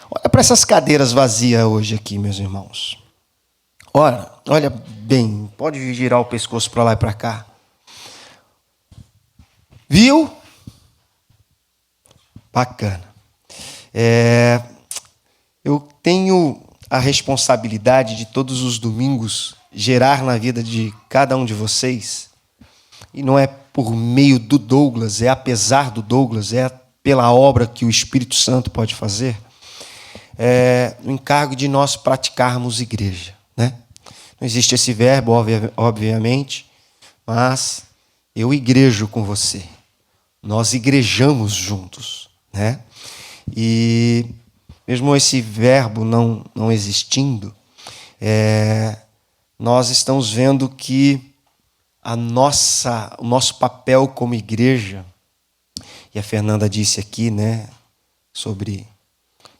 Olha para essas cadeiras vazias hoje aqui, meus irmãos. Olha bem, pode girar o pescoço para lá e para cá. Viu? Bacana. Eu tenho a responsabilidade de todos os domingos gerar na vida de cada um de vocês, e não é por meio do Douglas, é apesar do Douglas, é pela obra que o Espírito Santo pode fazer, o encargo de nós praticarmos igreja, né? Não existe esse verbo, obviamente, mas eu igrejo com você. Nós igrejamos juntos, né? E mesmo esse verbo não existindo, nós estamos vendo que o nosso papel como igreja, e a Fernanda disse aqui, né, sobre,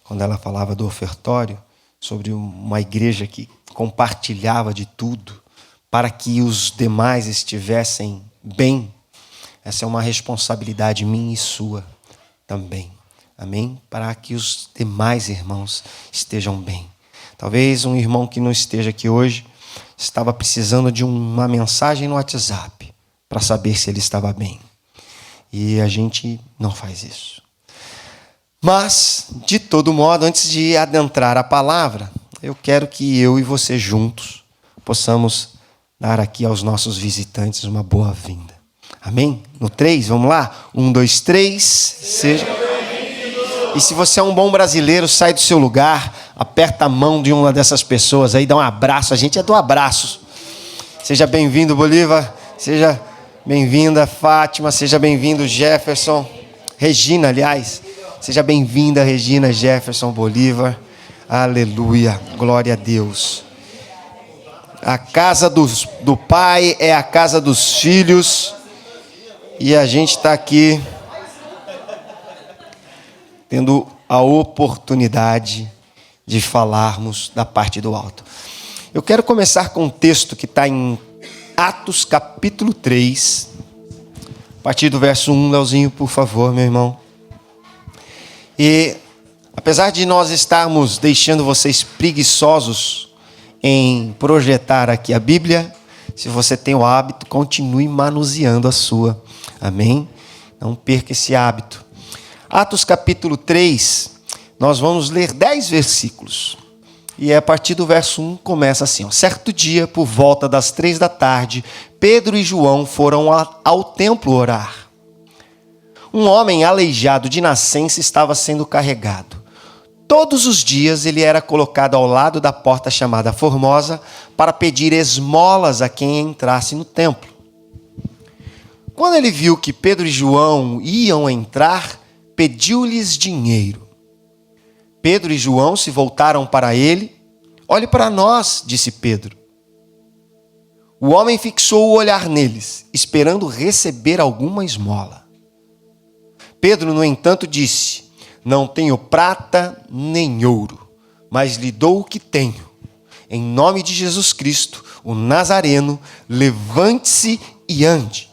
quando ela falava do ofertório, sobre uma igreja que compartilhava de tudo para que os demais estivessem bem. Essa é uma responsabilidade minha e sua também. Amém? Para que os demais irmãos estejam bem. Talvez um irmão que não esteja aqui hoje estava precisando de uma mensagem no WhatsApp para saber se ele estava bem. E a gente não faz isso. Mas, de todo modo, antes de adentrar a palavra, eu quero que eu e você juntos possamos dar aqui aos nossos visitantes uma boa-vinda. Amém? No 3, vamos lá? 1, 2, 3, seja... E se você é um bom brasileiro, sai do seu lugar, aperta a mão de uma dessas pessoas aí, dá um abraço. A gente é do abraço. Seja bem-vindo, Bolívar. Seja bem-vinda, Fátima. Seja bem-vindo, Jefferson. Regina, aliás. Seja bem-vinda, Regina, Jefferson, Bolívar. Aleluia. Glória a Deus. A casa do Pai é a casa dos filhos. E a gente está aqui tendo a oportunidade de falarmos da parte do alto. Eu quero começar com um texto que está em Atos capítulo 3, a partir do verso 1, Leozinho, por favor, meu irmão. E apesar de nós estarmos deixando vocês preguiçosos em projetar aqui a Bíblia, se você tem o hábito, continue manuseando a sua. Amém? Não perca esse hábito. Atos capítulo 3, nós vamos ler 10 versículos. E a partir do verso 1 começa assim. Certo dia, por volta das 3 da tarde, Pedro e João foram ao templo orar. Um homem aleijado de nascença estava sendo carregado. Todos os dias ele era colocado ao lado da porta chamada Formosa para pedir esmolas a quem entrasse no templo. Quando ele viu que Pedro e João iam entrar, pediu-lhes dinheiro. Pedro e João se voltaram para ele. Olhe para nós, disse Pedro. O homem fixou o olhar neles, esperando receber alguma esmola. Pedro, no entanto, disse: não tenho prata nem ouro, mas lhe dou o que tenho. Em nome de Jesus Cristo, o Nazareno, levante-se e ande.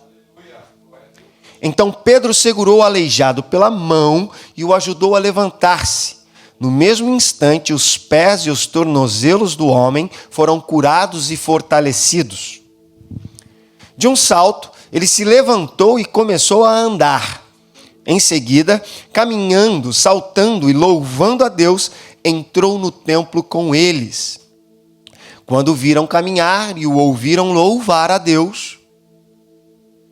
Então Pedro segurou o aleijado pela mão e o ajudou a levantar-se. No mesmo instante, os pés e os tornozelos do homem foram curados e fortalecidos. De um salto, ele se levantou e começou a andar. Em seguida, caminhando, saltando e louvando a Deus, entrou no templo com eles. Quando o viram caminhar e o ouviram louvar a Deus,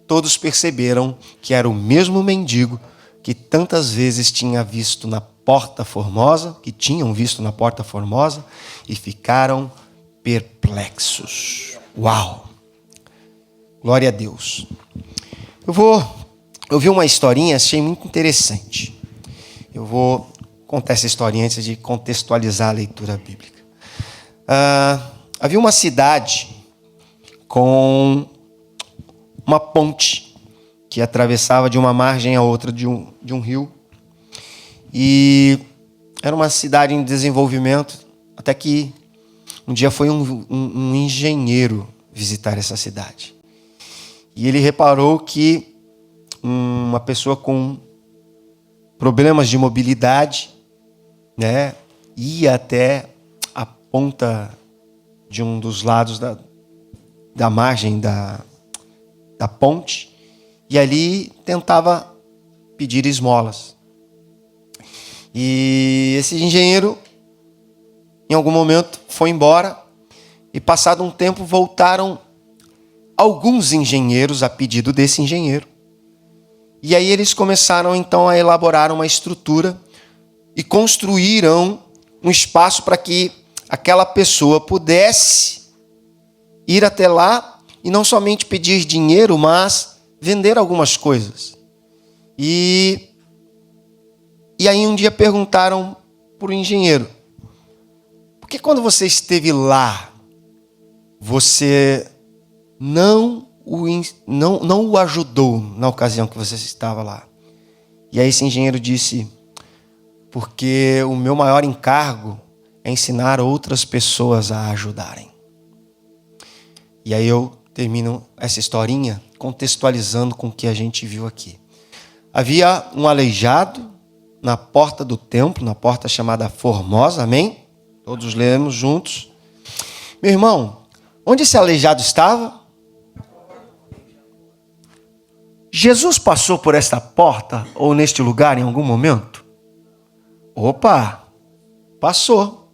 todos perceberam que era o mesmo mendigo que tantas vezes tinham visto na Porta Formosa, e ficaram perplexos. Uau! Glória a Deus. Eu vi uma historinha, achei muito interessante. Eu vou contar essa historinha antes de contextualizar a leitura bíblica. Havia uma cidade com uma ponte que atravessava de uma margem a outra de um rio. E era uma cidade em desenvolvimento, até que um dia foi um engenheiro visitar essa cidade. E ele reparou que uma pessoa com problemas de mobilidade, né, ia até a ponta de um dos lados da margem da ponte e ali tentava pedir esmolas. E esse engenheiro, em algum momento, foi embora e, passado um tempo, voltaram alguns engenheiros a pedido desse engenheiro. E aí eles começaram, então, a elaborar uma estrutura e construíram um espaço para que aquela pessoa pudesse ir até lá e não somente pedir dinheiro, mas vender algumas coisas. E aí um dia perguntaram para o engenheiro: por que quando você esteve lá, você não o ajudou na ocasião que você estava lá? E aí esse engenheiro disse: porque o meu maior encargo é ensinar outras pessoas a ajudarem. E aí eu termino essa historinha contextualizando com o que a gente viu aqui. Havia um aleijado na porta do templo, na porta chamada Formosa, amém? Todos lemos juntos. Meu irmão, onde esse aleijado estava? Jesus passou por esta porta ou neste lugar em algum momento? Opa, passou.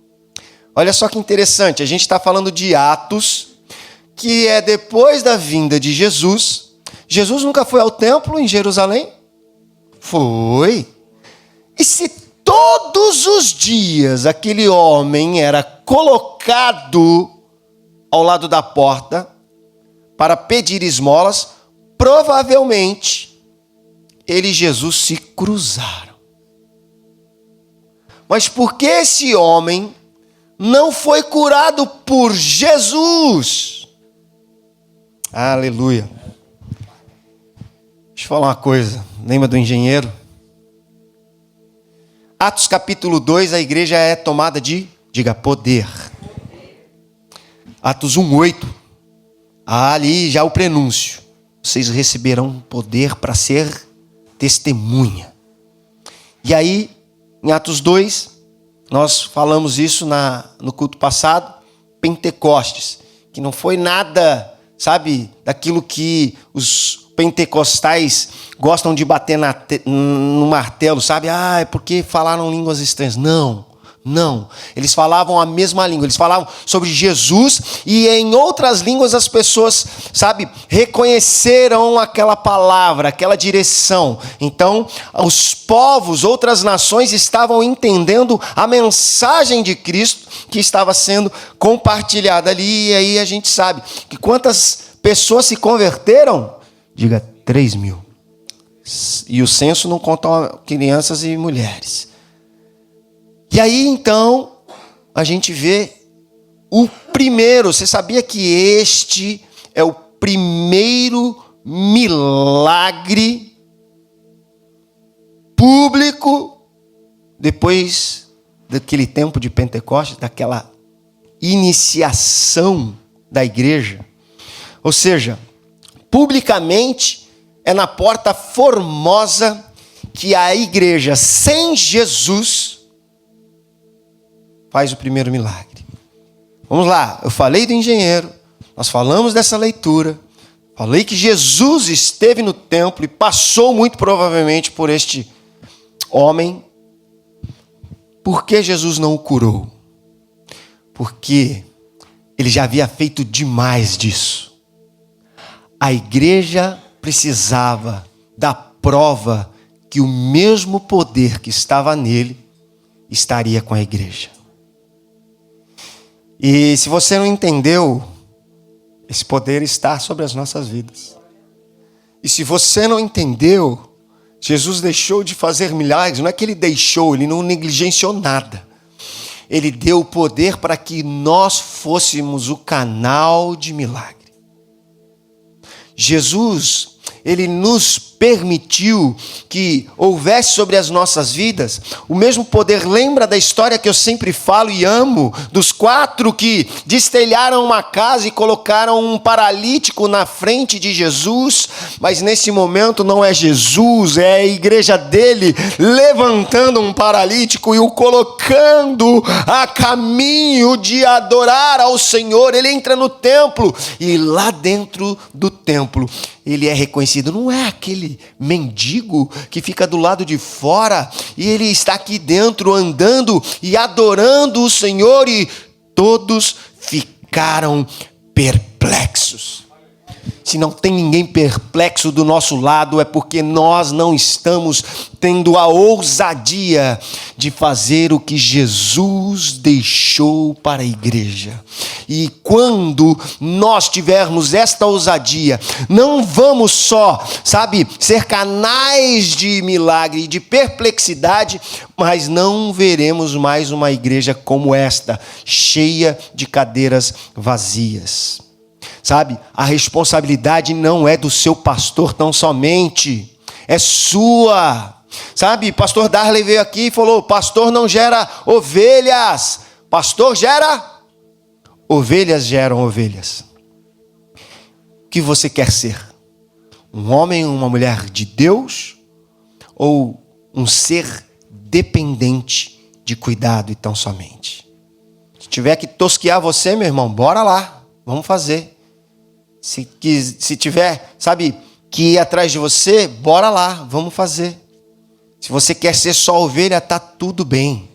Olha só que interessante, a gente está falando de Atos, que é depois da vinda de Jesus. Jesus nunca foi ao templo em Jerusalém? Foi. E se todos os dias aquele homem era colocado ao lado da porta para pedir esmolas, provavelmente ele e Jesus se cruzaram. Mas por que esse homem não foi curado por Jesus? Aleluia. Deixa eu falar uma coisa. Lembra do engenheiro? Atos capítulo 2, a igreja é tomada de, diga, poder. Atos 1:8. Ali já o prenúncio. Vocês receberão poder para ser testemunha. E aí, em Atos 2, nós falamos isso no culto passado, Pentecostes, que não foi nada, sabe, daquilo que os pentecostais gostam de bater no martelo, sabe? É porque falaram línguas estranhas. Não. Eles falavam a mesma língua. Eles falavam sobre Jesus e em outras línguas as pessoas, sabe, reconheceram aquela palavra, aquela direção. Então, os povos, outras nações estavam entendendo a mensagem de Cristo que estava sendo compartilhada ali. E aí a gente sabe que quantas pessoas se converteram? Diga, 3.000. E o censo não conta crianças e mulheres. E aí, então, a gente vê o primeiro. Você sabia que este é o primeiro milagre público depois daquele tempo de Pentecostes, daquela iniciação da igreja? Ou seja, publicamente é na Porta Formosa que a igreja sem Jesus faz o primeiro milagre. Vamos lá, eu falei do engenheiro, nós falamos dessa leitura, falei que Jesus esteve no templo e passou muito provavelmente por este homem. Por que Jesus não o curou? Porque ele já havia feito demais disso. A igreja precisava da prova que o mesmo poder que estava nele estaria com a igreja. E se você não entendeu, esse poder está sobre as nossas vidas. E se você não entendeu, Jesus deixou de fazer milagres. Não é que ele deixou, ele não negligenciou nada. Ele deu o poder para que nós fôssemos o canal de milagre. Jesus, ele nos permitiu que houvesse sobre as nossas vidas o mesmo poder. Lembra da história que eu sempre falo e amo, dos 4 que destelharam uma casa e colocaram um paralítico na frente de Jesus? Mas nesse momento não é Jesus, é a igreja dele levantando um paralítico e o colocando a caminho de adorar ao Senhor. Ele entra no templo e lá dentro do templo ele é reconhecido. Não é aquele mendigo que fica do lado de fora, e ele está aqui dentro andando e adorando o Senhor, e todos ficaram perplexos. Se não tem ninguém perplexo do nosso lado, é porque nós não estamos tendo a ousadia de fazer o que Jesus deixou para a igreja. E quando nós tivermos esta ousadia, não vamos só, ser canais de milagre e de perplexidade, mas não veremos mais uma igreja como esta, cheia de cadeiras vazias. A responsabilidade não é do seu pastor tão somente, é sua. Pastor Darley veio aqui e falou: pastor não gera ovelhas, pastor gera ovelhas, geram ovelhas. O que você quer ser? Um homem ou uma mulher de Deus? Ou um ser dependente de cuidado e tão somente? Se tiver que tosquear você, meu irmão, bora lá, vamos fazer. Se tiver, que ir atrás de você, bora lá, vamos fazer. Se você quer ser só ovelha, tá tudo bem.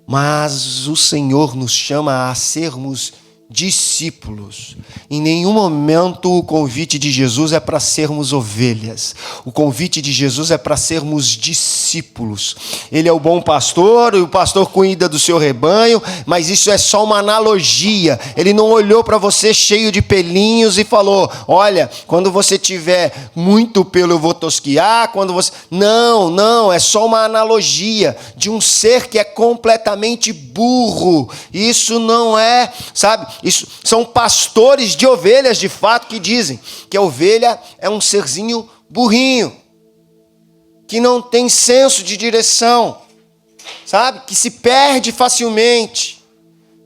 Mas o Senhor nos chama a sermos discípulos. Em nenhum momento o convite de Jesus é para sermos ovelhas. O convite de Jesus é para sermos discípulos. Ele é o bom pastor, e o pastor cuida do seu rebanho, mas isso é só uma analogia. Ele não olhou para você cheio de pelinhos e falou: olha, quando você tiver muito pelo eu vou tosquiar, quando você... Não, é só uma analogia de um ser que é completamente burro. Isso não é, isso são pastores de ovelhas, de fato, que dizem que a ovelha é um serzinho burrinho, que não tem senso de direção, que se perde facilmente.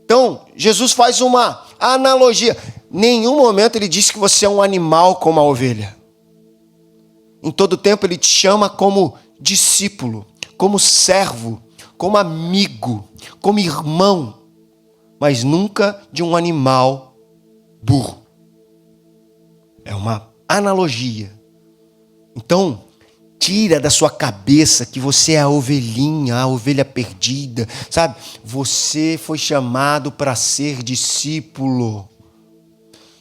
Então, Jesus faz uma analogia. Em nenhum momento ele disse que você é um animal como a ovelha. Em todo tempo ele te chama como discípulo, como servo, como amigo, como irmão, mas nunca de um animal burro. É uma analogia. Então, tira da sua cabeça que você é a ovelhinha, a ovelha perdida, Você foi chamado para ser discípulo.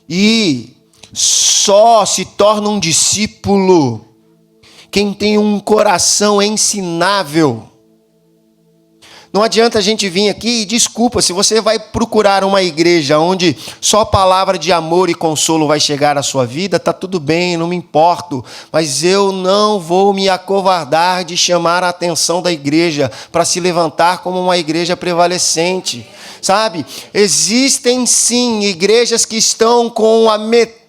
E só se torna um discípulo quem tem um coração ensinável. Não adianta a gente vir aqui e desculpa, se você vai procurar uma igreja onde só palavra de amor e consolo vai chegar à sua vida, tá tudo bem, não me importo, mas eu não vou me acovardar de chamar a atenção da igreja para se levantar como uma igreja prevalecente, sabe? Existem sim igrejas que estão com a metade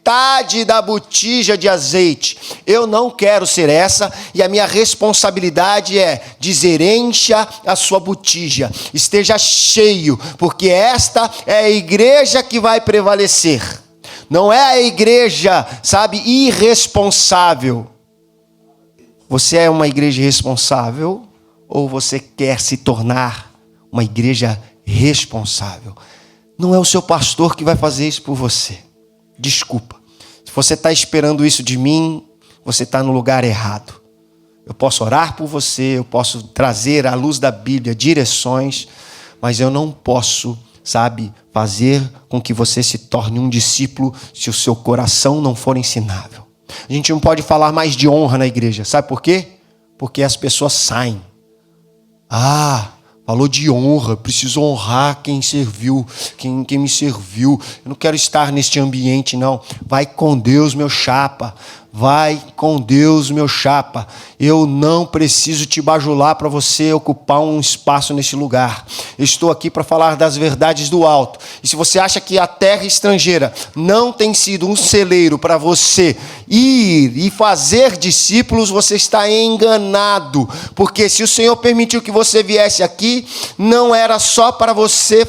da botija de azeite. Eu não quero ser essa, e a minha responsabilidade é dizer: encha a sua botija, esteja cheio, porque esta é a igreja que vai prevalecer. Não é a igreja, sabe, irresponsável. Você é uma igreja irresponsável ou você quer se tornar uma igreja responsável? Não é o seu pastor que vai fazer isso por você. Desculpa. Se você está esperando isso de mim, você está no lugar errado. Eu posso orar por você, eu posso trazer à luz da Bíblia direções, mas eu não posso, sabe, fazer com que você se torne um discípulo se o seu coração não for ensinável. A gente não pode falar mais de honra na igreja. Sabe por quê? Porque as pessoas saem. Falou de honra, preciso honrar quem serviu, quem me serviu. Eu não quero estar neste ambiente, não. Vai com Deus, meu chapa. Vai com Deus, meu chapa. Eu não preciso te bajular para você ocupar um espaço nesse lugar. Eu estou aqui para falar das verdades do alto. E se você acha que a terra estrangeira não tem sido um celeiro para você ir e fazer discípulos, você está enganado. Porque se o Senhor permitiu que você viesse aqui, não era só para você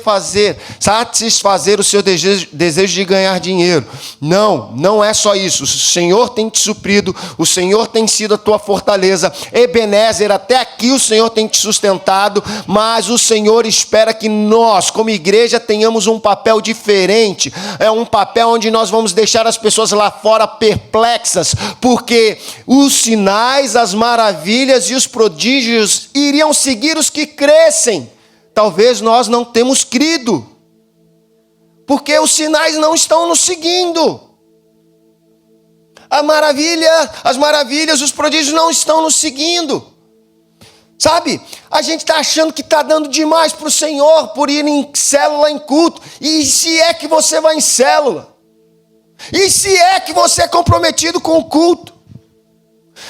satisfazer o seu desejo de ganhar dinheiro. Não é só isso. O Senhor tem te suprido, o Senhor tem sido a tua fortaleza. Ebenezer, até aqui o Senhor tem te sustentado, mas o Senhor espera que nós, como igreja, tenhamos um papel diferente. É um papel onde nós vamos deixar as pessoas lá fora perplexas, porque os sinais, as maravilhas e os prodígios iriam seguir os que crescem. Talvez nós não temos crido, porque os sinais não estão nos seguindo. As maravilhas, os prodígios não estão nos seguindo. Sabe? A gente está achando que está dando demais para o Senhor por ir em célula, em culto. E se é que você vai em célula? E se é que você é comprometido com o culto?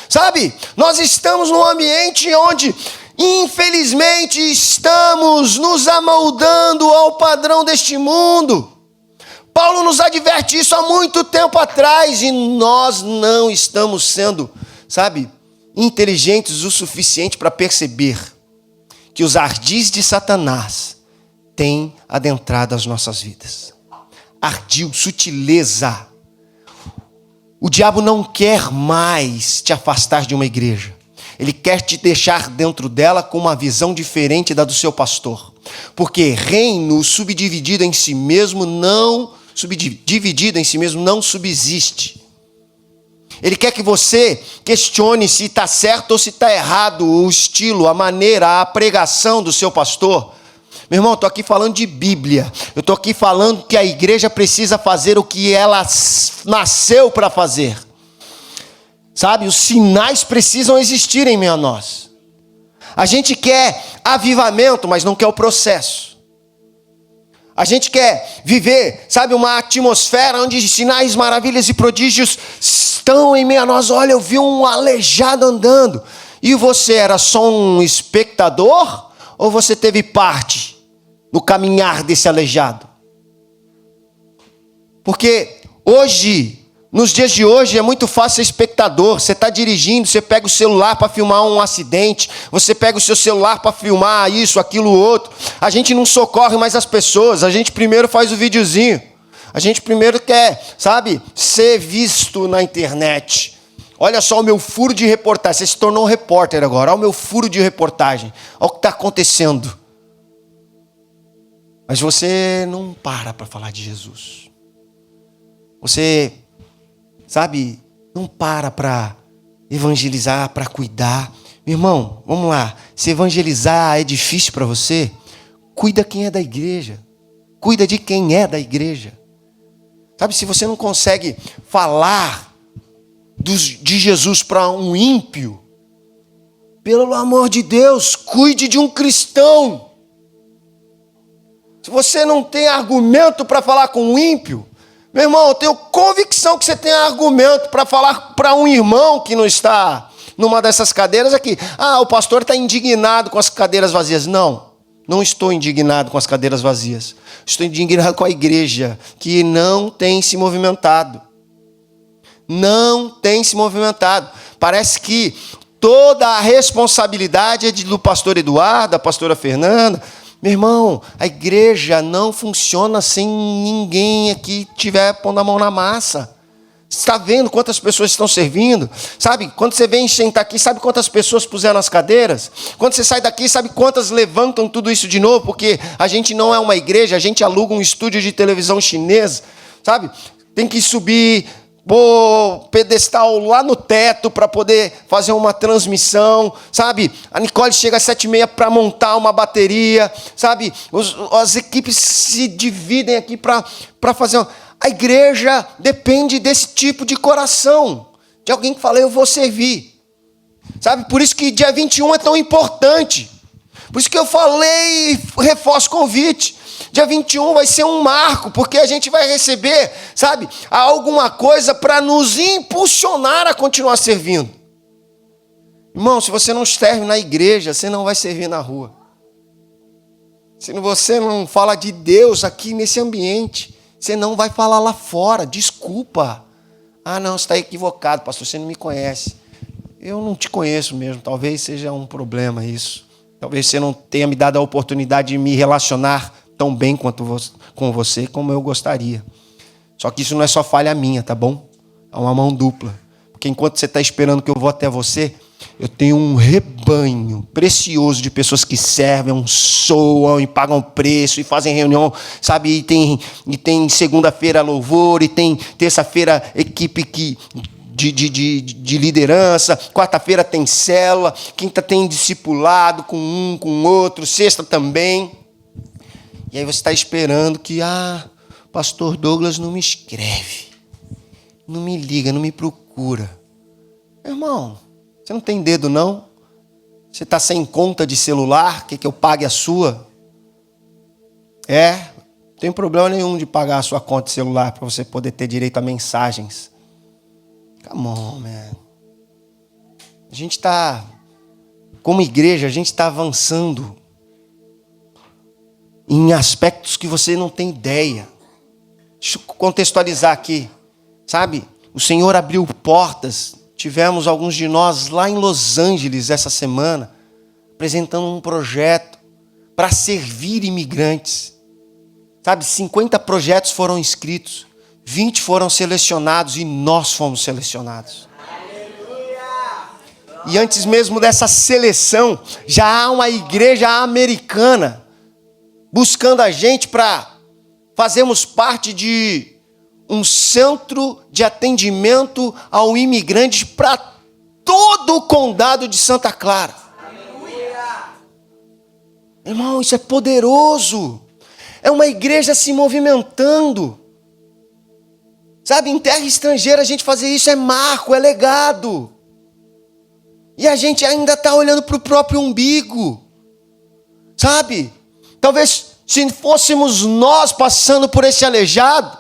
Sabe? Nós estamos num ambiente onde, infelizmente, estamos nos amoldando ao padrão deste mundo. Paulo nos adverte isso há muito tempo atrás e nós não estamos sendo, sabe, inteligentes o suficiente para perceber que os ardis de Satanás têm adentrado as nossas vidas. Ardil, sutileza. O diabo não quer mais te afastar de uma igreja. Ele quer te deixar dentro dela com uma visão diferente da do seu pastor. Porque reino subdividido em si mesmo não subsiste. Ele quer que você questione se está certo ou se está errado o estilo, a maneira, a pregação do seu pastor. Meu irmão, eu estou aqui falando de Bíblia. Eu estou aqui falando que a igreja precisa fazer o que ela nasceu para fazer. Sabe, os sinais precisam existir em meio a nós. A gente quer avivamento, mas não quer o processo. A gente quer viver, sabe, uma atmosfera onde sinais, maravilhas e prodígios estão em meio a nós. Olha, eu vi um aleijado andando. E você era só um espectador? Ou você teve parte no caminhar desse aleijado? Porque hoje, nos dias de hoje, é muito fácil ser espectador. Você está dirigindo, você pega o celular para filmar um acidente. Você pega o seu celular para filmar isso, aquilo, outro. A gente não socorre mais as pessoas. A gente primeiro faz o videozinho. A gente primeiro quer, sabe, ser visto na internet. Olha só o meu furo de reportagem. Você se tornou um repórter agora. Olha o meu furo de reportagem. Olha o que está acontecendo. Mas você não para falar de Jesus. Você, sabe, não para evangelizar, para cuidar. Meu irmão, vamos lá. Se evangelizar é difícil para você, cuida quem é da igreja. Cuida de quem é da igreja. Sabe, se você não consegue falar de Jesus para um ímpio, pelo amor de Deus, cuide de um cristão. Se você não tem argumento para falar com um ímpio, meu irmão, eu tenho convicção que você tem argumento para falar para um irmão que não está numa dessas cadeiras aqui. Ah, o pastor está indignado com as cadeiras vazias. Não estou indignado com as cadeiras vazias. Estou indignado com a igreja que não tem se movimentado. Não tem se movimentado. Parece que toda a responsabilidade é do pastor Eduardo, da pastora Fernanda. Meu irmão, a igreja não funciona sem ninguém aqui estiver pondo a mão na massa. Você está vendo quantas pessoas estão servindo? Sabe, quando você vem sentar aqui, sabe quantas pessoas puseram nas cadeiras? Quando você sai daqui, sabe quantas levantam tudo isso de novo? Porque a gente não é uma igreja, a gente aluga um estúdio de televisão chinês, sabe? Tem que subir pedestal lá no teto para poder fazer uma transmissão, sabe? A Nicole chega às 7h30 para montar uma bateria, sabe? As equipes se dividem aqui para fazer... A igreja depende desse tipo de coração, de alguém que fala, eu vou servir, sabe? Por isso que dia 21 é tão importante, por isso que eu falei e reforço o convite. Dia 21 vai ser um marco, porque a gente vai receber, sabe, alguma coisa para nos impulsionar a continuar servindo. Irmão, se você não serve na igreja, você não vai servir na rua. Se você não fala de Deus aqui nesse ambiente, você não vai falar lá fora. Desculpa. Ah, não, você está equivocado, pastor, você não me conhece. Eu não te conheço mesmo, talvez seja um problema isso. Talvez você não tenha me dado a oportunidade de me relacionar tão bem com você como eu gostaria. Só que isso não é só falha minha, tá bom? É uma mão dupla. Porque enquanto você está esperando que eu vou até você, eu tenho um rebanho precioso de pessoas que servem, soam e pagam preço e fazem reunião, sabe? E tem segunda-feira louvor, e tem terça-feira equipe de liderança, quarta-feira tem célula, quinta tem discipulado com um, com outro, sexta também. E aí você está esperando que, pastor Douglas não me escreve, não me liga, não me procura. Meu irmão, você não tem dedo não? Você está sem conta de celular, quer que eu pague a sua? Não tem problema nenhum de pagar a sua conta de celular para você poder ter direito a mensagens. Come on, man. A gente está, como igreja, a gente está avançando em aspectos que você não tem ideia. Deixa eu contextualizar aqui, sabe? O Senhor abriu portas. Tivemos alguns de nós lá em Los Angeles essa semana, apresentando um projeto para servir imigrantes. Sabe, 50 projetos foram inscritos, 20 foram selecionados e nós fomos selecionados. E antes mesmo dessa seleção, já há uma igreja americana buscando a gente para fazermos parte de um centro de atendimento ao imigrante para todo o condado de Santa Clara. Irmão, isso é poderoso. É uma igreja se movimentando. Sabe, em terra estrangeira a gente fazer isso é marco, é legado. E a gente ainda está olhando para o próprio umbigo. Sabe? Talvez se fôssemos nós passando por esse aleijado,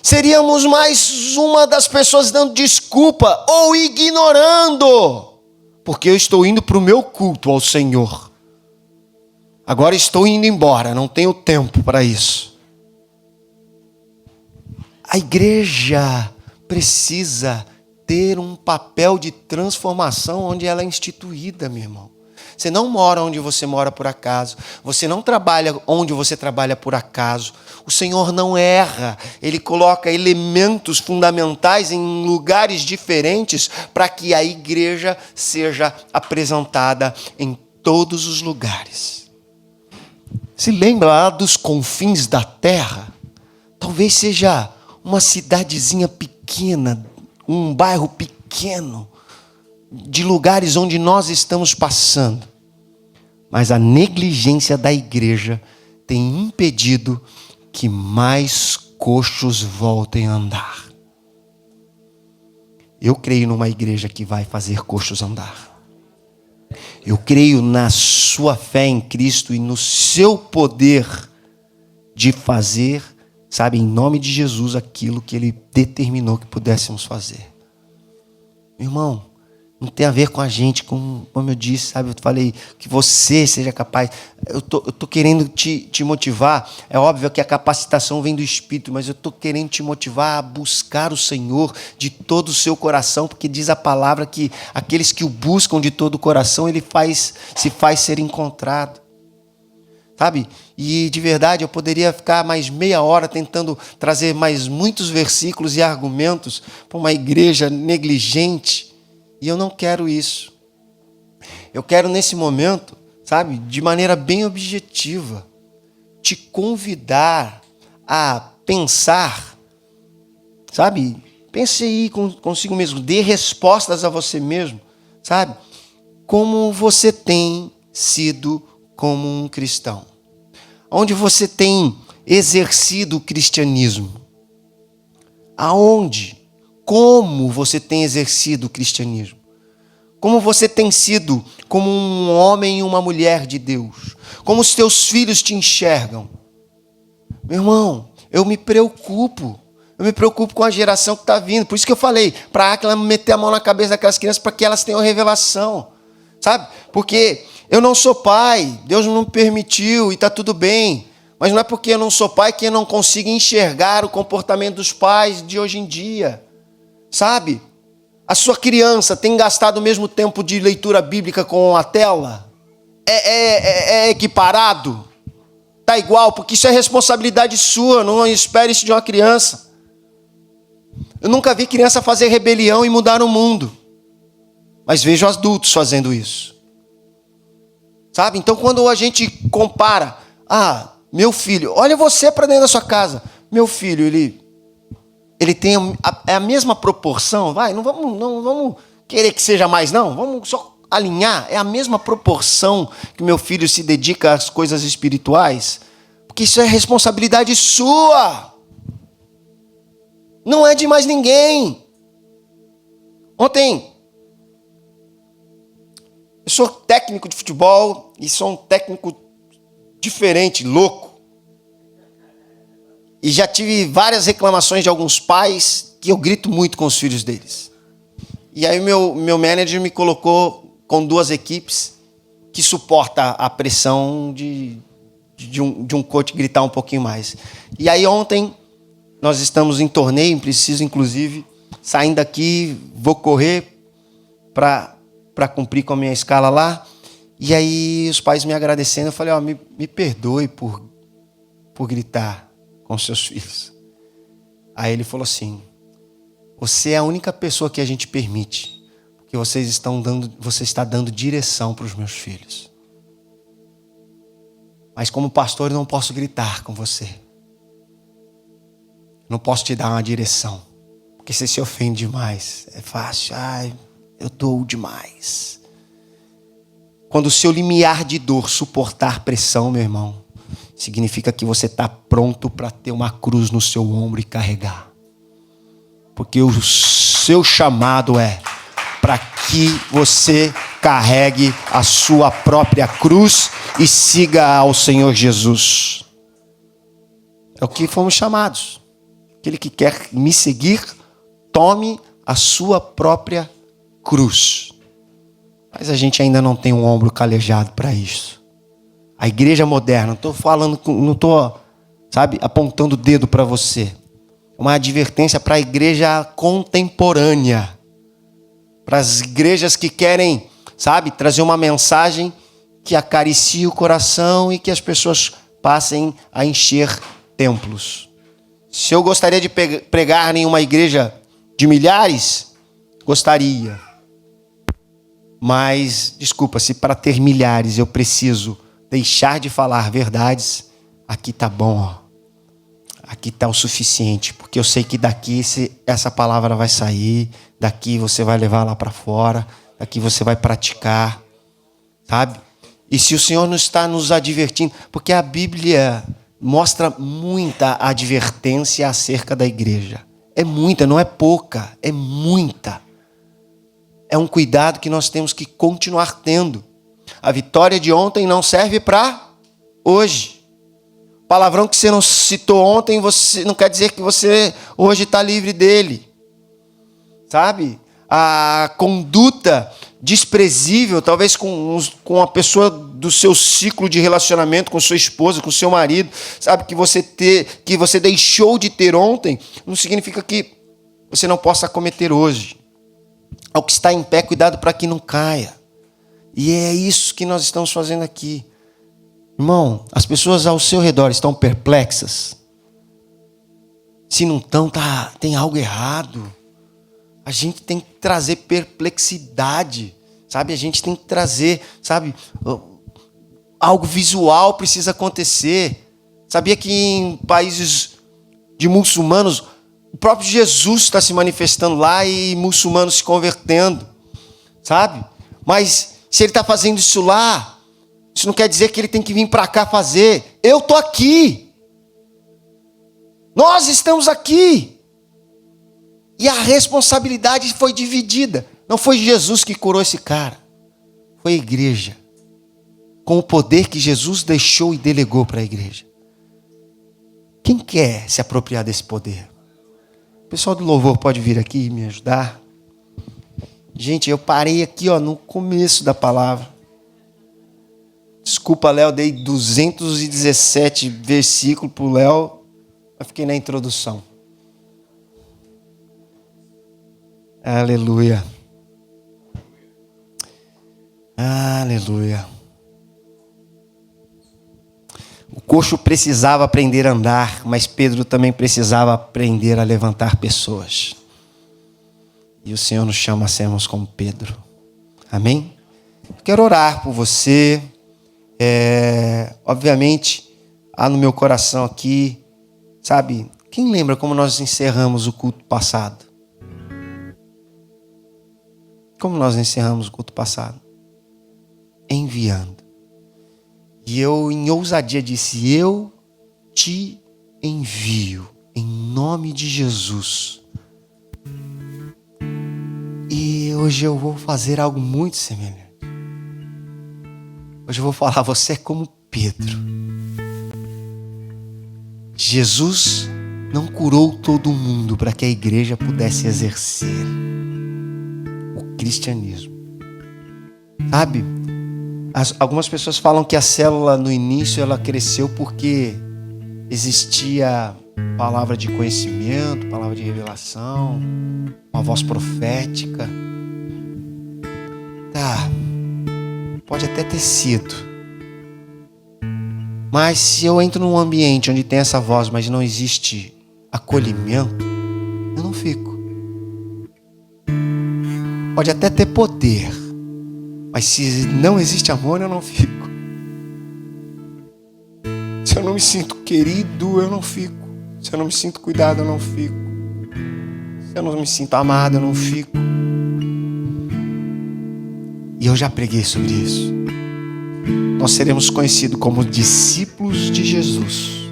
seríamos mais uma das pessoas dando desculpa ou ignorando. Porque eu estou indo para o meu culto ao Senhor. Agora estou indo embora, não tenho tempo para isso. A igreja precisa ter um papel de transformação onde ela é instituída, meu irmão. Você não mora onde você mora por acaso. Você não trabalha onde você trabalha por acaso. O Senhor não erra. Ele coloca elementos fundamentais em lugares diferentes para que a igreja seja apresentada em todos os lugares. Se lembra lá dos confins da terra? Talvez seja uma cidadezinha pequena, um bairro pequeno, de lugares onde nós estamos passando. Mas a negligência da igreja tem impedido que mais coxos voltem a andar. Eu creio numa igreja que vai fazer coxos andar. Eu creio na sua fé em Cristo e no seu poder de fazer, sabe, em nome de Jesus, aquilo que Ele determinou que pudéssemos fazer. Irmão, não tem a ver com a gente, como eu disse, sabe? Eu falei que você seja capaz. Eu tô querendo te motivar. É óbvio que a capacitação vem do Espírito, mas eu tô querendo te motivar a buscar o Senhor de todo o seu coração, porque diz a palavra que aqueles que o buscam de todo o coração, Ele se faz ser encontrado. Sabe? E de verdade eu poderia ficar mais meia hora tentando trazer mais muitos versículos e argumentos para uma igreja negligente. E eu não quero isso. Eu quero nesse momento, sabe, de maneira bem objetiva, te convidar a pensar, sabe? Pense aí consigo mesmo, dê respostas a você mesmo, sabe? Como você tem sido como um cristão. Onde você tem exercido o cristianismo? Aonde? Como você tem exercido o cristianismo? Como você tem sido como um homem e uma mulher de Deus? Como os teus filhos te enxergam? Meu irmão, eu me preocupo com a geração que está vindo. Por isso que eu falei, para Aquila meter a mão na cabeça daquelas crianças para que elas tenham revelação. Sabe? Porque eu não sou pai, Deus não me permitiu e está tudo bem. Mas não é porque eu não sou pai que eu não consigo enxergar o comportamento dos pais de hoje em dia. Sabe? A sua criança tem gastado o mesmo tempo de leitura bíblica com a tela? É equiparado? Está igual? Porque isso é responsabilidade sua, não espere isso de uma criança. Eu nunca vi criança fazer rebelião e mudar o mundo. Mas vejo adultos fazendo isso. Sabe? Então quando a gente compara, meu filho, olha você para dentro da sua casa. Meu filho, ele tem a mesma proporção, não vamos querer que seja mais não, vamos só alinhar, é a mesma proporção que meu filho se dedica às coisas espirituais, porque isso é responsabilidade sua, não é de mais ninguém. Ontem, eu sou técnico de futebol e sou um técnico diferente, louco. E já tive várias reclamações de alguns pais que eu grito muito com os filhos deles. E aí meu manager me colocou com 2 equipes que suporta a pressão de um coach gritar um pouquinho mais. E aí ontem nós estamos em torneio, preciso inclusive, saindo daqui, vou correr para cumprir com a minha escala lá. E aí os pais me agradecendo, eu falei, me perdoe por gritar com seus filhos. Aí ele falou assim, você é a única pessoa que a gente permite, porque você está dando direção para os meus filhos. Mas como pastor eu não posso gritar com você. Não posso te dar uma direção, porque você se ofende demais. É fácil, eu dou demais. Quando o seu limiar de dor suportar pressão, meu irmão, significa que você está pronto para ter uma cruz no seu ombro e carregar. Porque o seu chamado é para que você carregue a sua própria cruz e siga ao Senhor Jesus. É o que fomos chamados. Aquele que quer me seguir, tome a sua própria cruz. Mas a gente ainda não tem um ombro calejado para isso. A igreja moderna, não estou, apontando o dedo para você. Uma advertência para a igreja contemporânea. Para as igrejas que querem, trazer uma mensagem que acaricie o coração e que as pessoas passem a encher templos. Se eu gostaria de pregar em uma igreja de milhares, gostaria. Mas, desculpa, se para ter milhares eu preciso deixar de falar verdades, aqui tá bom, aqui tá o suficiente, porque eu sei que daqui essa palavra vai sair, daqui você vai levar lá para fora, daqui você vai praticar, sabe? E se o Senhor não está nos advertindo, porque a Bíblia mostra muita advertência acerca da igreja, é muita, não é pouca, é muita. É um cuidado que nós temos que continuar tendo. A vitória de ontem não serve para hoje. palavrão que você não citou ontem, você não quer dizer que você hoje está livre dele. Sabe? A conduta desprezível, talvez com a pessoa do seu ciclo de relacionamento, com sua esposa, com seu marido, sabe? Que você deixou de ter ontem, não significa que você não possa cometer hoje. Ao que está em pé, cuidado para que não caia. E é isso que nós estamos fazendo aqui. Irmão, as pessoas ao seu redor estão perplexas? Se não estão, tem algo errado. A gente tem que trazer perplexidade, sabe? A gente tem que trazer, sabe? Algo visual precisa acontecer. Sabia que em países de muçulmanos, o próprio Jesus está se manifestando lá e muçulmanos se convertendo, sabe? Mas se ele está fazendo isso lá, isso não quer dizer que ele tem que vir para cá fazer. Eu estou aqui. Nós estamos aqui. E a responsabilidade foi dividida. Não foi Jesus que curou esse cara. Foi a igreja. Com o poder que Jesus deixou e delegou para a igreja. Quem quer se apropriar desse poder? O pessoal do louvor pode vir aqui e me ajudar? Gente, eu parei aqui no começo da palavra. Desculpa, Léo, dei 217 versículos para o Léo. Eu fiquei na introdução. Aleluia. Aleluia. O coxo precisava aprender a andar, mas Pedro também precisava aprender a levantar pessoas. E o Senhor nos chama a sermos como Pedro. Amém? Eu quero orar por você. Obviamente, há no meu coração aqui, sabe? Quem lembra como nós encerramos o culto passado? Como nós encerramos o culto passado? Enviando. E eu, em ousadia, disse: eu te envio, em nome de Jesus. E hoje eu vou fazer algo muito semelhante. Hoje eu vou falar: você é como Pedro. Jesus não curou todo mundo para que a igreja pudesse exercer o cristianismo. Sabe? Algumas pessoas falam que a célula no início ela cresceu porque existia palavra de conhecimento, palavra de revelação, uma voz profética. Pode até ter sido. Mas se eu entro num ambiente onde tem essa voz, mas não existe acolhimento, eu não fico. Pode até ter poder, mas se não existe amor, eu não fico. Se eu não me sinto querido, eu não fico. Se eu não me sinto cuidado, eu não fico. Se eu não me sinto amado, eu não fico. E eu já preguei sobre isso. Nós seremos conhecidos como discípulos de Jesus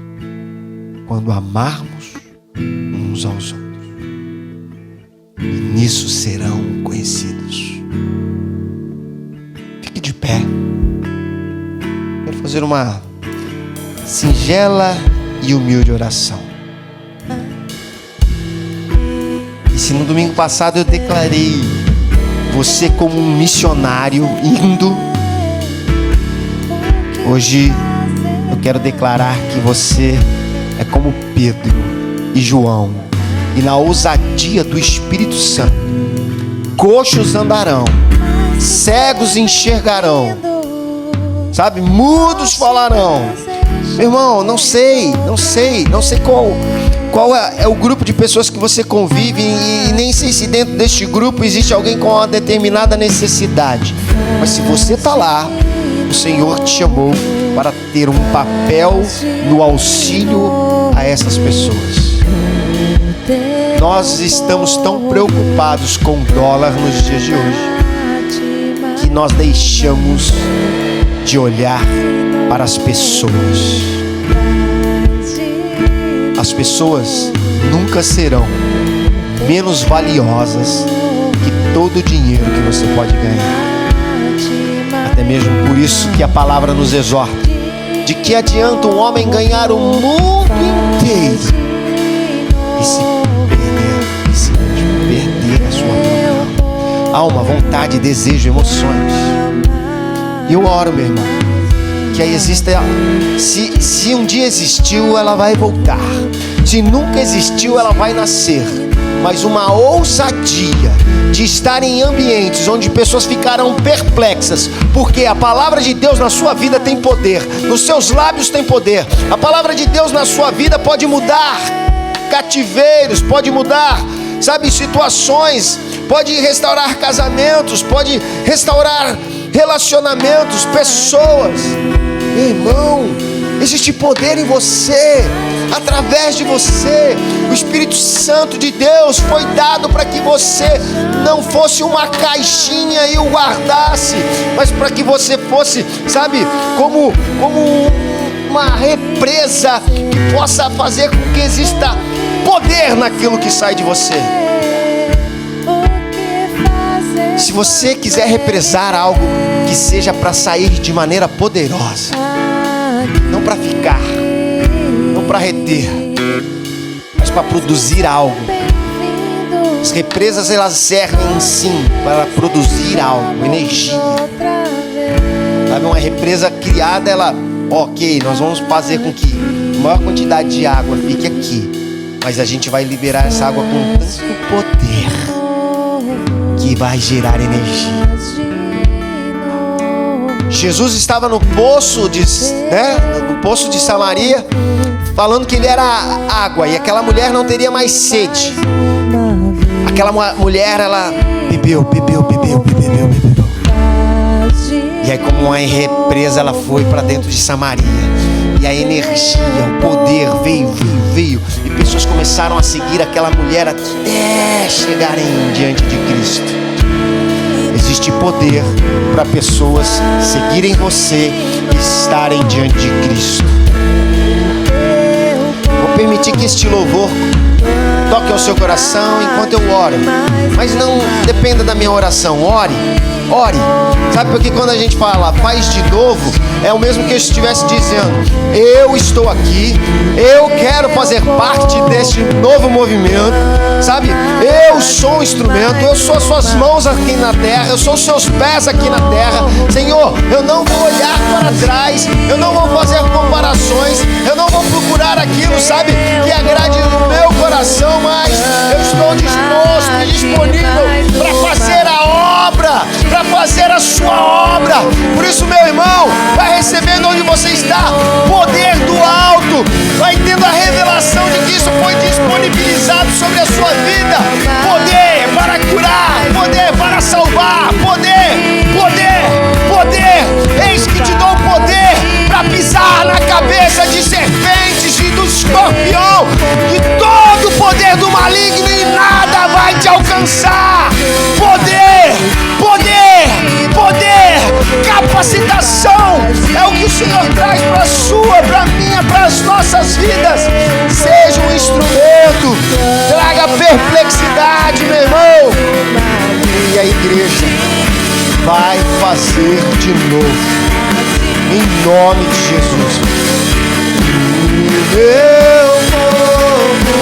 quando amarmos uns aos outros. E nisso serão conhecidos. Fique de pé. Quero fazer uma singela e humilde oração. E se no domingo passado eu declarei você como um missionário indo, hoje eu quero declarar que você é como Pedro e João, e na ousadia do Espírito Santo, coxos andarão, cegos enxergarão, sabe, mudos falarão. Meu irmão, não sei qual é o grupo de pessoas que você convive, e nem sei se dentro deste grupo existe alguém com uma determinada necessidade. Mas se você está lá, o Senhor te chamou para ter um papel no auxílio a essas pessoas. Nós estamos tão preocupados com o dólar nos dias de hoje que nós deixamos de olhar para as pessoas. As pessoas nunca serão menos valiosas que todo o dinheiro que você pode ganhar. Até mesmo por isso que a palavra nos exorta: De que adianta um homem ganhar o mundo inteiro e se perder a sua alma, vontade, desejo, emoções? E eu oro, meu irmão, que aí exista, se um dia existiu, ela vai voltar. Se nunca existiu, ela vai nascer. Mas uma ousadia de estar em ambientes onde pessoas ficarão perplexas, porque a palavra de Deus na sua vida tem poder, nos seus lábios tem poder. A palavra de Deus na sua vida pode mudar cativeiros, pode mudar, sabe, situações, pode restaurar casamentos, pode restaurar relacionamentos, pessoas. Meu irmão, existe poder em você, através de você. O Espírito Santo de Deus foi dado para que você não fosse uma caixinha e o guardasse, mas para que você fosse, sabe, como uma represa que possa fazer com que exista poder naquilo que sai de você. Se você quiser represar algo, que seja para sair de maneira poderosa, não para ficar, não para reter, mas para produzir algo. As represas, elas servem sim para produzir algo, energia. Sabe, uma represa criada, ela, ok, nós vamos fazer com que a maior quantidade de água fique aqui, mas a gente vai liberar essa água com tanto poder que vai gerar energia. Jesus estava no poço no poço de Samaria, falando que ele era água, e aquela mulher não teria mais sede. Aquela mulher, ela bebeu. E aí, como uma represa, ela foi para dentro de Samaria. E a energia, o poder veio. E pessoas começaram a seguir aquela mulher até chegarem diante de Cristo. Existe poder para pessoas seguirem você e estarem diante de Cristo. Vou permitir que este louvor toque ao seu coração enquanto eu oro, mas não dependa da minha oração. Ore. Sabe, porque quando a gente fala faz de novo, é o mesmo que eu estivesse dizendo: eu estou aqui, eu quero fazer parte deste novo movimento, sabe? Eu sou um instrumento, eu sou as suas mãos aqui na terra, eu sou os seus pés aqui na terra. Senhor, eu não vou olhar para trás, eu não vou fazer comparações, eu não vou procurar aquilo, sabe, que agrade o meu coração, mas eu estou disposto e disponível para fazer a obra, para fazer a sua obra. Por isso, meu irmão, vai recebendo onde você está poder do alto, vai tendo a revelação de que isso foi disponibilizado sobre a sua vida. Poder para curar, poder para salvar, poder. Eis que te dou poder para pisar na cabeça de serpentes e do escorpião, e todo o poder do maligno, e nada vai te alcançar. Poder, capacitação é o que o Senhor traz para a sua, para a minha, para as nossas vidas. Seja um instrumento, traga perplexidade, meu irmão, e a igreja vai fazer de novo, em nome de Jesus. Meu povo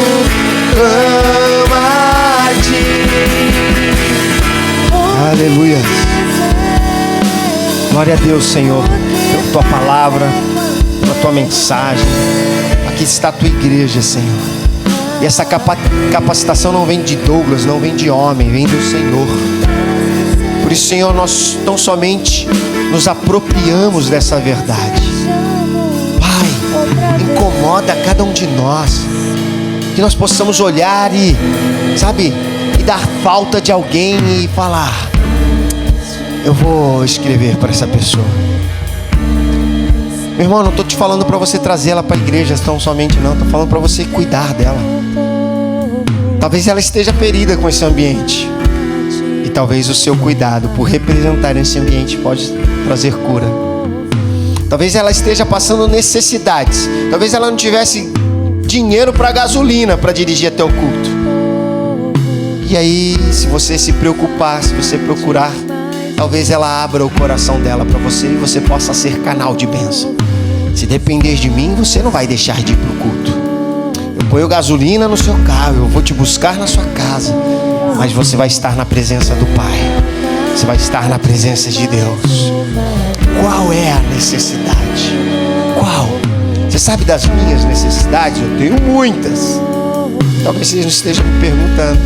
ama-te. Aleluia. Glória a Deus, Senhor, pela tua palavra, pela tua mensagem. Aqui está a tua igreja, Senhor. E essa capacitação não vem de Douglas, não vem de homem, vem do Senhor. Por isso, Senhor, nós tão somente nos apropriamos dessa verdade. Pai, incomoda cada um de nós, que nós possamos olhar e, sabe, e dar falta de alguém e falar: eu vou escrever para essa pessoa. Meu irmão, não estou te falando para você trazer ela para a igreja tão somente, não. Estou falando para você cuidar dela. Talvez ela esteja ferida com esse ambiente, e talvez o seu cuidado por representar esse ambiente pode trazer cura. Talvez ela esteja passando necessidades. Talvez ela não tivesse dinheiro para gasolina para dirigir até o culto. E aí, se você se preocupar, se você procurar, talvez ela abra o coração dela para você e você possa ser canal de bênção. Se depender de mim, você não vai deixar de ir pro culto. Eu ponho gasolina no seu carro, eu vou te buscar na sua casa, mas você vai estar na presença do Pai. Você vai estar na presença de Deus. Qual é a necessidade? Qual? Você sabe das minhas necessidades? Eu tenho muitas. Talvez você não esteja me perguntando.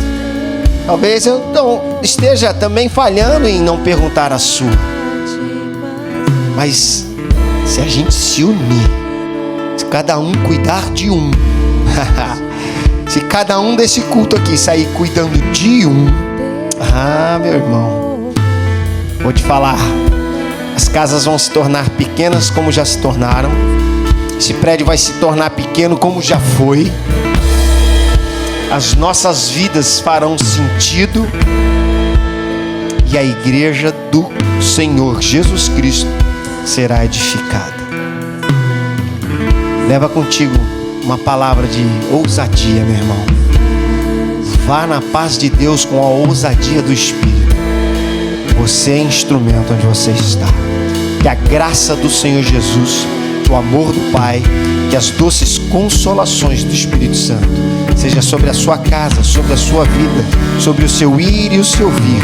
Talvez eu não esteja também falhando em não perguntar a sua. Mas se a gente se unir, se cada um cuidar de um, se cada um desse culto aqui sair cuidando de um, meu irmão, vou te falar, as casas vão se tornar pequenas como já se tornaram, esse prédio vai se tornar pequeno como já foi, as nossas vidas farão sentido e a igreja do Senhor Jesus Cristo será edificada. Leva contigo uma palavra de ousadia, meu irmão. Vá na paz de Deus com a ousadia do Espírito. Você é instrumento onde você está. Que a graça do Senhor Jesus, o amor do Pai, que as doces consolações do Espírito Santo seja sobre a sua casa, sobre a sua vida, sobre o seu ir e o seu vir,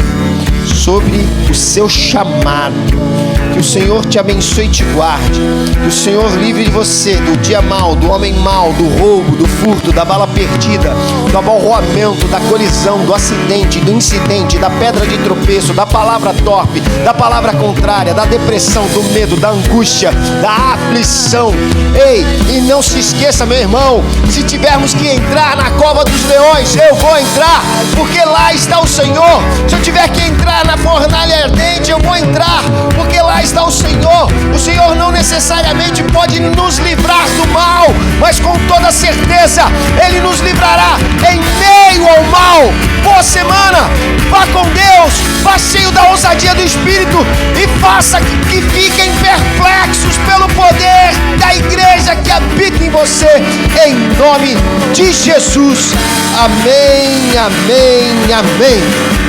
sobre o seu chamado. Que o Senhor te abençoe e te guarde. Que o Senhor livre de você do dia mau, do homem mau, do roubo, do furto, da bala perdida, do abalroamento, da colisão, do acidente, do incidente, da pedra de tropeço, da palavra torpe, da palavra contrária, da depressão, do medo, da angústia, da aflição. Ei, e não se esqueça, meu irmão, se tivermos que entrar na cova dos leões, eu vou entrar, porque lá está o Senhor. Se eu tiver que entrar na fornalha ardente, eu vou entrar, porque lá está o Senhor. O Senhor não necessariamente pode nos livrar do mal, mas com toda certeza Ele nos livrará em meio ao mal. Boa semana, vá com Deus, vá cheio da ousadia do Espírito e faça que fiquem perplexos pelo poder da igreja que habita em você, em nome de Jesus. Amém, amém, amém.